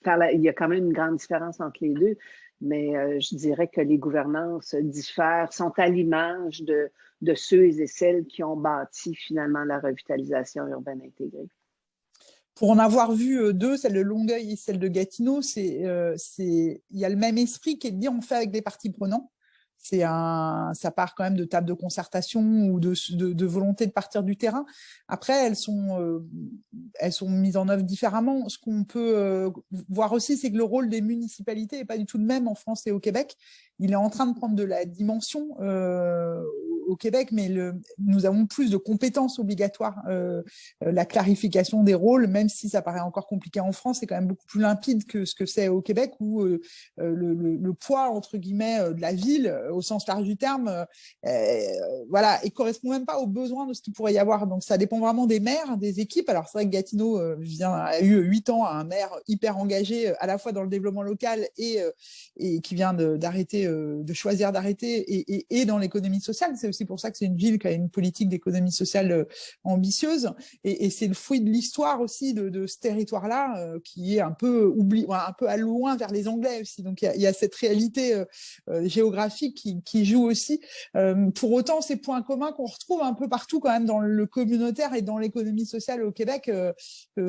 il y a quand même une grande différence entre les deux, mais je dirais que les gouvernances diffèrent, sont à l'image de ceux et celles qui ont bâti finalement la revitalisation urbaine intégrée. Pour en avoir vu deux, celle de Longueuil et celle de Gatineau, il y a le même esprit qui est de dire on fait avec des parties prenantes. Ça part quand même de tables de concertation ou de volonté de partir du terrain. Après, elles sont mises en œuvre différemment. Ce qu'on peut voir aussi, c'est que le rôle des municipalités n'est pas du tout le même en France et au Québec. Il est en train de prendre de la dimension au Québec, mais nous avons plus de compétences obligatoires. La clarification des rôles, même si ça paraît encore compliqué en France, c'est quand même beaucoup plus limpide que ce que c'est au Québec, où le poids, entre guillemets, de la ville, au sens large du terme, voilà, et correspond même pas aux besoins de ce qu'il pourrait y avoir. Donc, ça dépend vraiment des maires, des équipes. Alors, c'est vrai que Gatineau a eu 8 ans à un maire hyper engagé, à la fois dans le développement local et qui vient de choisir d'arrêter, et dans l'économie sociale. C'est aussi pour ça que c'est une ville qui a une politique d'économie sociale ambitieuse, et c'est le fruit de l'histoire aussi de ce territoire-là, qui est un peu oublié, un peu à loin vers les Anglais aussi. Donc, il y a cette réalité géographique qui joue aussi. Pour autant, ces points communs qu'on retrouve un peu partout quand même dans le communautaire et dans l'économie sociale au Québec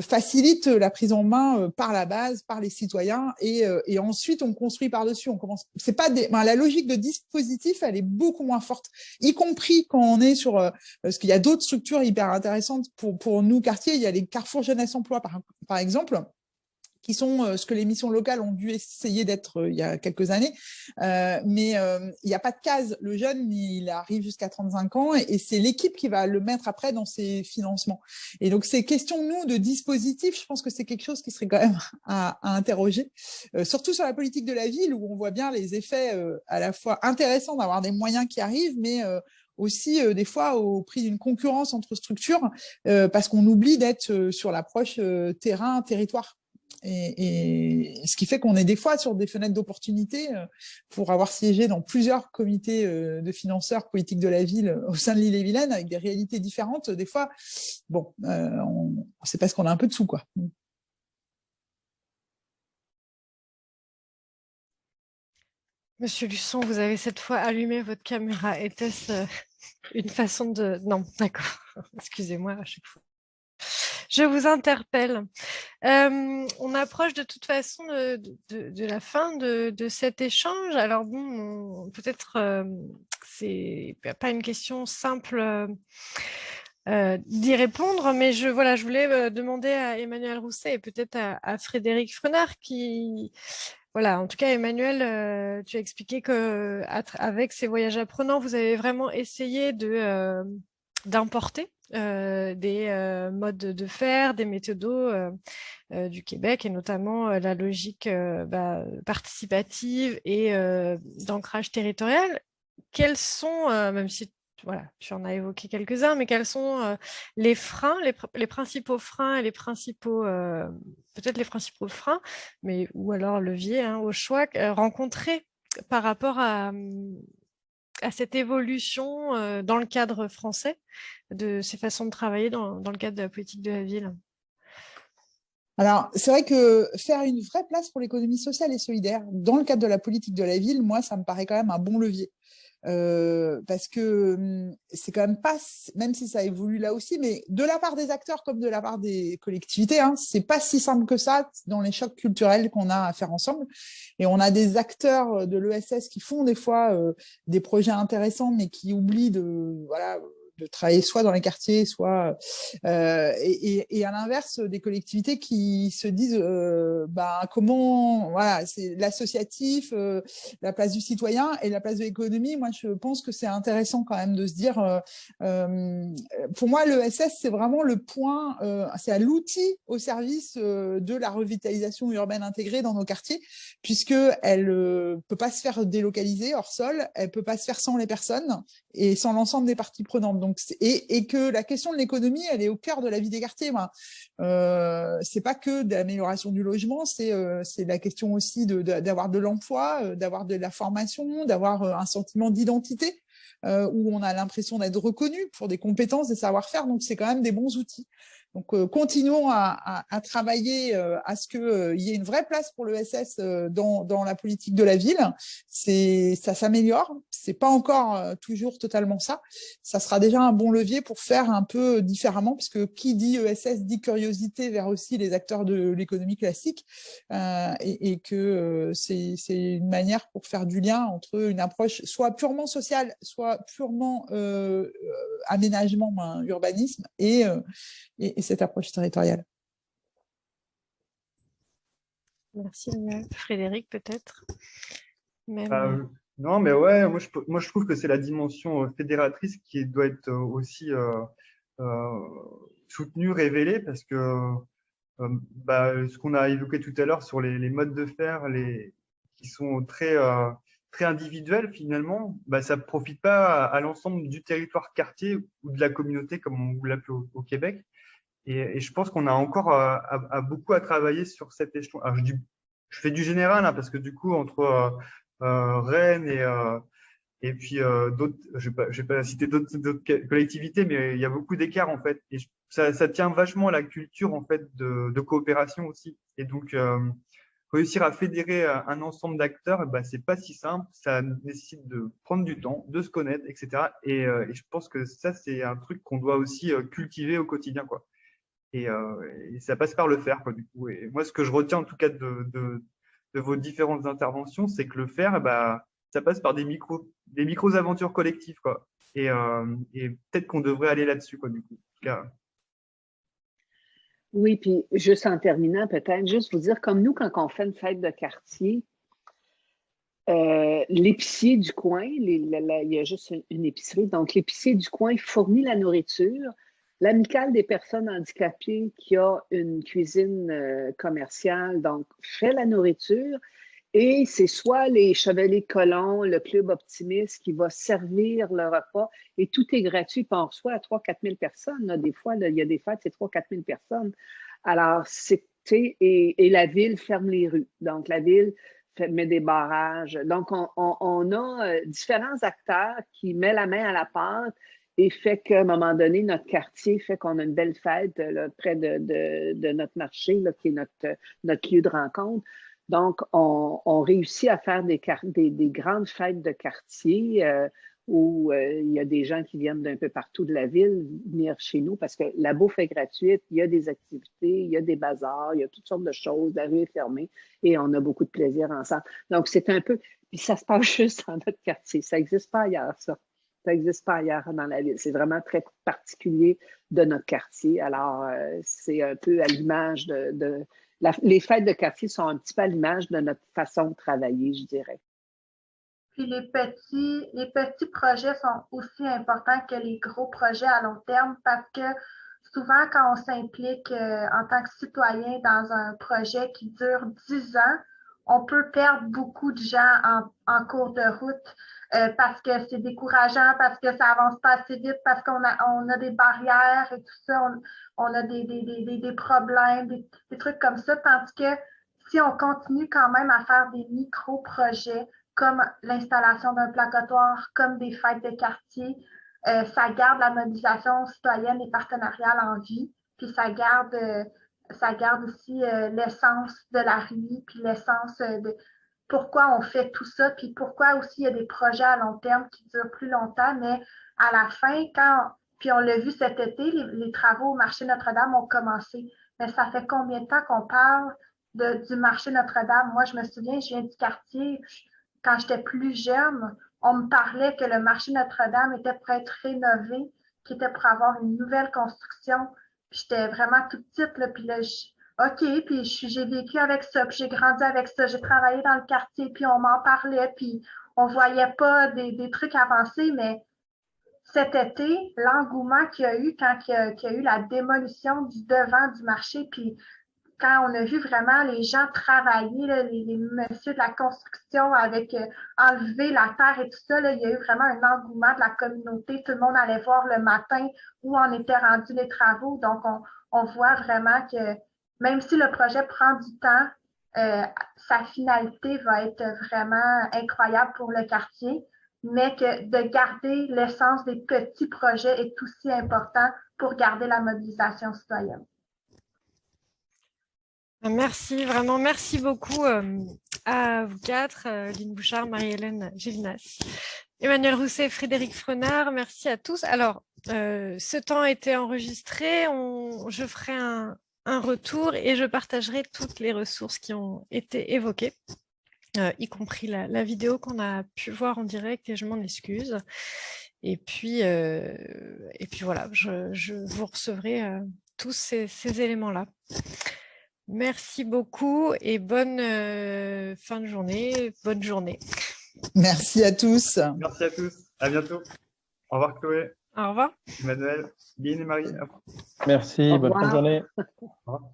facilitent la prise en main par la base, par les citoyens, et ensuite on construit par-dessus. C'est pas la logique de dispositif, elle est beaucoup moins forte, y compris quand on est sur parce qu'il y a d'autres structures hyper intéressantes pour nous quartiers. Il y a les carrefours jeunesse emploi par exemple, qui sont ce que les missions locales ont dû essayer d'être il y a quelques années. Mais il n'y a pas de case. Le jeune, il arrive jusqu'à 35 ans et c'est l'équipe qui va le mettre après dans ses financements. Et donc, ces questions, nous, de dispositifs, je pense que c'est quelque chose qui serait quand même à interroger, surtout sur la politique de la ville, où on voit bien les effets à la fois intéressants d'avoir des moyens qui arrivent, mais aussi des fois au prix d'une concurrence entre structures, parce qu'on oublie d'être sur l'approche terrain-territoire. Et ce qui fait qu'on est des fois sur des fenêtres d'opportunité pour avoir siégé dans plusieurs comités de financeurs politiques de la ville au sein de l'Ille-et-Vilaine avec des réalités différentes. Des fois, bon, c'est parce qu'on a un peu de sous, quoi. Monsieur Luçon, vous avez cette fois allumé votre caméra. Était-ce une façon de... Non, d'accord. Excusez-moi à chaque fois. Je vous interpelle. On approche de toute façon de la fin de cet échange. Alors bon, peut-être c'est pas une question simple d'y répondre, mais je voulais demander à Emmanuel Rousset et peut-être à Frédéric Frenard qui... Voilà, en tout cas, Emmanuel, tu as expliqué qu'avec ces voyages apprenants, vous avez vraiment essayé d'importer des modes de faire, des méthodos du Québec, et notamment la logique participative et d'ancrage territorial. Quels sont, même si tu en as évoqué quelques-uns, mais quels sont les freins, les principaux freins et les principaux, peut-être les principaux freins, mais ou alors leviers au choix rencontrés par rapport à cette évolution dans le cadre français de ces façons de travailler dans le cadre de la politique de la ville? Alors, c'est vrai que faire une vraie place pour l'économie sociale et solidaire dans le cadre de la politique de la ville, moi, ça me paraît quand même un bon levier. Parce que c'est quand même pas, même si ça évolue là aussi, mais de la part des acteurs comme de la part des collectivités, c'est pas si simple que ça dans les chocs culturels qu'on a à faire ensemble. Et on a des acteurs de l'ESS qui font des fois des projets intéressants, mais qui oublient de travailler soit dans les quartiers, soit et à l'inverse des collectivités qui se disent comment c'est l'associatif, la place du citoyen et la place de l'économie. Moi, je pense que c'est intéressant quand même de se dire pour moi, l'ESS, c'est vraiment le point, c'est l'outil au service de la revitalisation urbaine intégrée dans nos quartiers, puisque elle peut pas se faire délocaliser hors sol, elle peut pas se faire sans les personnes et sans l'ensemble des parties prenantes. Donc, et que la question de l'économie, elle est au cœur de la vie des quartiers. C'est pas que de l'amélioration du logement, c'est la question aussi d'avoir de l'emploi, d'avoir de la formation, d'avoir un sentiment d'identité, où on a l'impression d'être reconnu pour des compétences, des savoir-faire. Donc, c'est quand même des bons outils. Donc, continuons à travailler à ce qu'il y ait une vraie place pour l'ESS dans la politique de la ville. Ça s'améliore. C'est pas encore toujours totalement ça. Ça sera déjà un bon levier pour faire un peu différemment, puisque qui dit ESS dit curiosité vers aussi les acteurs de l'économie classique, et que c'est une manière pour faire du lien entre une approche soit purement sociale, soit purement aménagement, urbanisme, et cette approche territoriale. Merci, Frédéric, peut-être. Non, mais ouais, moi je trouve que c'est la dimension fédératrice qui doit être aussi soutenue, révélée, parce que ce qu'on a évoqué tout à l'heure sur les modes de faire, qui sont très individuels finalement, ça ne profite pas à l'ensemble du territoire quartier ou de la communauté, comme on l'appelle au Québec. Et je pense qu'on a encore beaucoup à travailler sur cet échelon. Alors, je fais du général, hein, parce que du coup, entre Rennes et puis d'autres, je vais pas citer d'autres collectivités, mais il y a beaucoup d'écarts en fait. Et ça tient vachement à la culture en fait de coopération aussi. Et donc, réussir à fédérer un ensemble d'acteurs, c'est pas si simple. Ça nécessite de prendre du temps, de se connaître, etc. Et je pense que ça, c'est un truc qu'on doit aussi cultiver au quotidien, quoi. Et ça passe par le faire, quoi, du coup. Et moi, ce que je retiens en tout cas de vos différentes interventions, c'est que le faire, ça passe par des micros aventures collectives, quoi. Et peut-être qu'on devrait aller là-dessus, quoi, du coup. En tout cas. Oui, puis juste en terminant, peut-être, juste vous dire, comme nous, quand on fait une fête de quartier, l'épicier du coin, il y a juste une épicerie, donc l'épicier du coin fournit la nourriture. L'Amicale des personnes handicapées qui a une cuisine commerciale, donc fait la nourriture, et c'est soit les Chevaliers de Colomb, le Club Optimiste qui va servir le repas, et tout est gratuit, puis on reçoit à 3 000 à 4 000 personnes. Là, des fois, là, il y a des fêtes, c'est 3 000 à 4 000 personnes. Alors, et la ville ferme les rues. Donc, la ville met des barrages. Donc, on a différents acteurs qui mettent la main à la pâte et fait qu'à un moment donné, notre quartier fait qu'on a une belle fête là, près de notre marché, là, qui est notre lieu de rencontre. Donc, on réussit à faire des grandes fêtes de quartier où il y a des gens qui viennent d'un peu partout de la ville venir chez nous parce que la bouffe est gratuite, il y a des activités, il y a des bazars, il y a toutes sortes de choses, la rue est fermée et on a beaucoup de plaisir ensemble. Donc, c'est un peu... Puis ça se passe juste dans notre quartier. Ça n'existe pas ailleurs, ça. Ça n'existe pas ailleurs dans la ville. C'est vraiment très particulier de notre quartier. Alors, c'est un peu à l'image les fêtes de quartier sont un petit peu à l'image de notre façon de travailler, je dirais. Puis les petits projets sont aussi importants que les gros projets à long terme parce que souvent, quand on s'implique en tant que citoyen dans un projet qui dure 10 ans, on peut perdre beaucoup de gens en cours de route parce que c'est décourageant, parce que ça avance pas assez vite, parce qu'on a des barrières et tout ça, on a des problèmes, des trucs comme ça, tandis que si on continue quand même à faire des micro-projets comme l'installation d'un placotoire, comme des fêtes de quartier, ça garde la mobilisation citoyenne et partenariale en vie, puis ça garde aussi l'essence de la rue, puis l'essence de pourquoi on fait tout ça, puis pourquoi aussi il y a des projets à long terme qui durent plus longtemps, mais à la fin, puis on l'a vu cet été, les travaux au marché Notre-Dame ont commencé, mais ça fait combien de temps qu'on parle du marché Notre-Dame? Moi, je me souviens, je viens du quartier, quand j'étais plus jeune, on me parlait que le marché Notre-Dame était pour être rénové, qu'il était pour avoir une nouvelle construction. Puis j'étais vraiment toute petite, là, puis là, OK, puis j'ai vécu avec ça, puis j'ai grandi avec ça, j'ai travaillé dans le quartier, puis on m'en parlait, puis on voyait pas des trucs avancés, mais cet été, l'engouement qu'il y a eu quand il y a eu la démolition du devant du marché, puis quand on a vu vraiment les gens travailler, là, les messieurs de la construction avec enlever la terre et tout ça, là, il y a eu vraiment un engouement de la communauté. Tout le monde allait voir le matin où en étaient rendus les travaux. Donc, on voit vraiment que même si le projet prend du temps, sa finalité va être vraiment incroyable pour le quartier, mais que de garder l'essence des petits projets est aussi important pour garder la mobilisation citoyenne. Merci, vraiment, merci beaucoup à vous quatre, Lynn Bouchard, Marie-Hélène Gélinas, Emmanuel Rousset, Frédéric Frenard, merci à tous. Alors, ce temps a été enregistré, je ferai un retour et je partagerai toutes les ressources qui ont été évoquées, y compris la vidéo qu'on a pu voir en direct, et je m'en excuse. Et puis voilà, je vous recevrai tous ces éléments-là. Merci beaucoup et bonne fin de journée, bonne journée. Merci à tous. Merci à tous. À bientôt. Au revoir, Chloé. Au revoir. Emmanuel, Lynn et Marie. Merci, bonne fin de journée. Au revoir.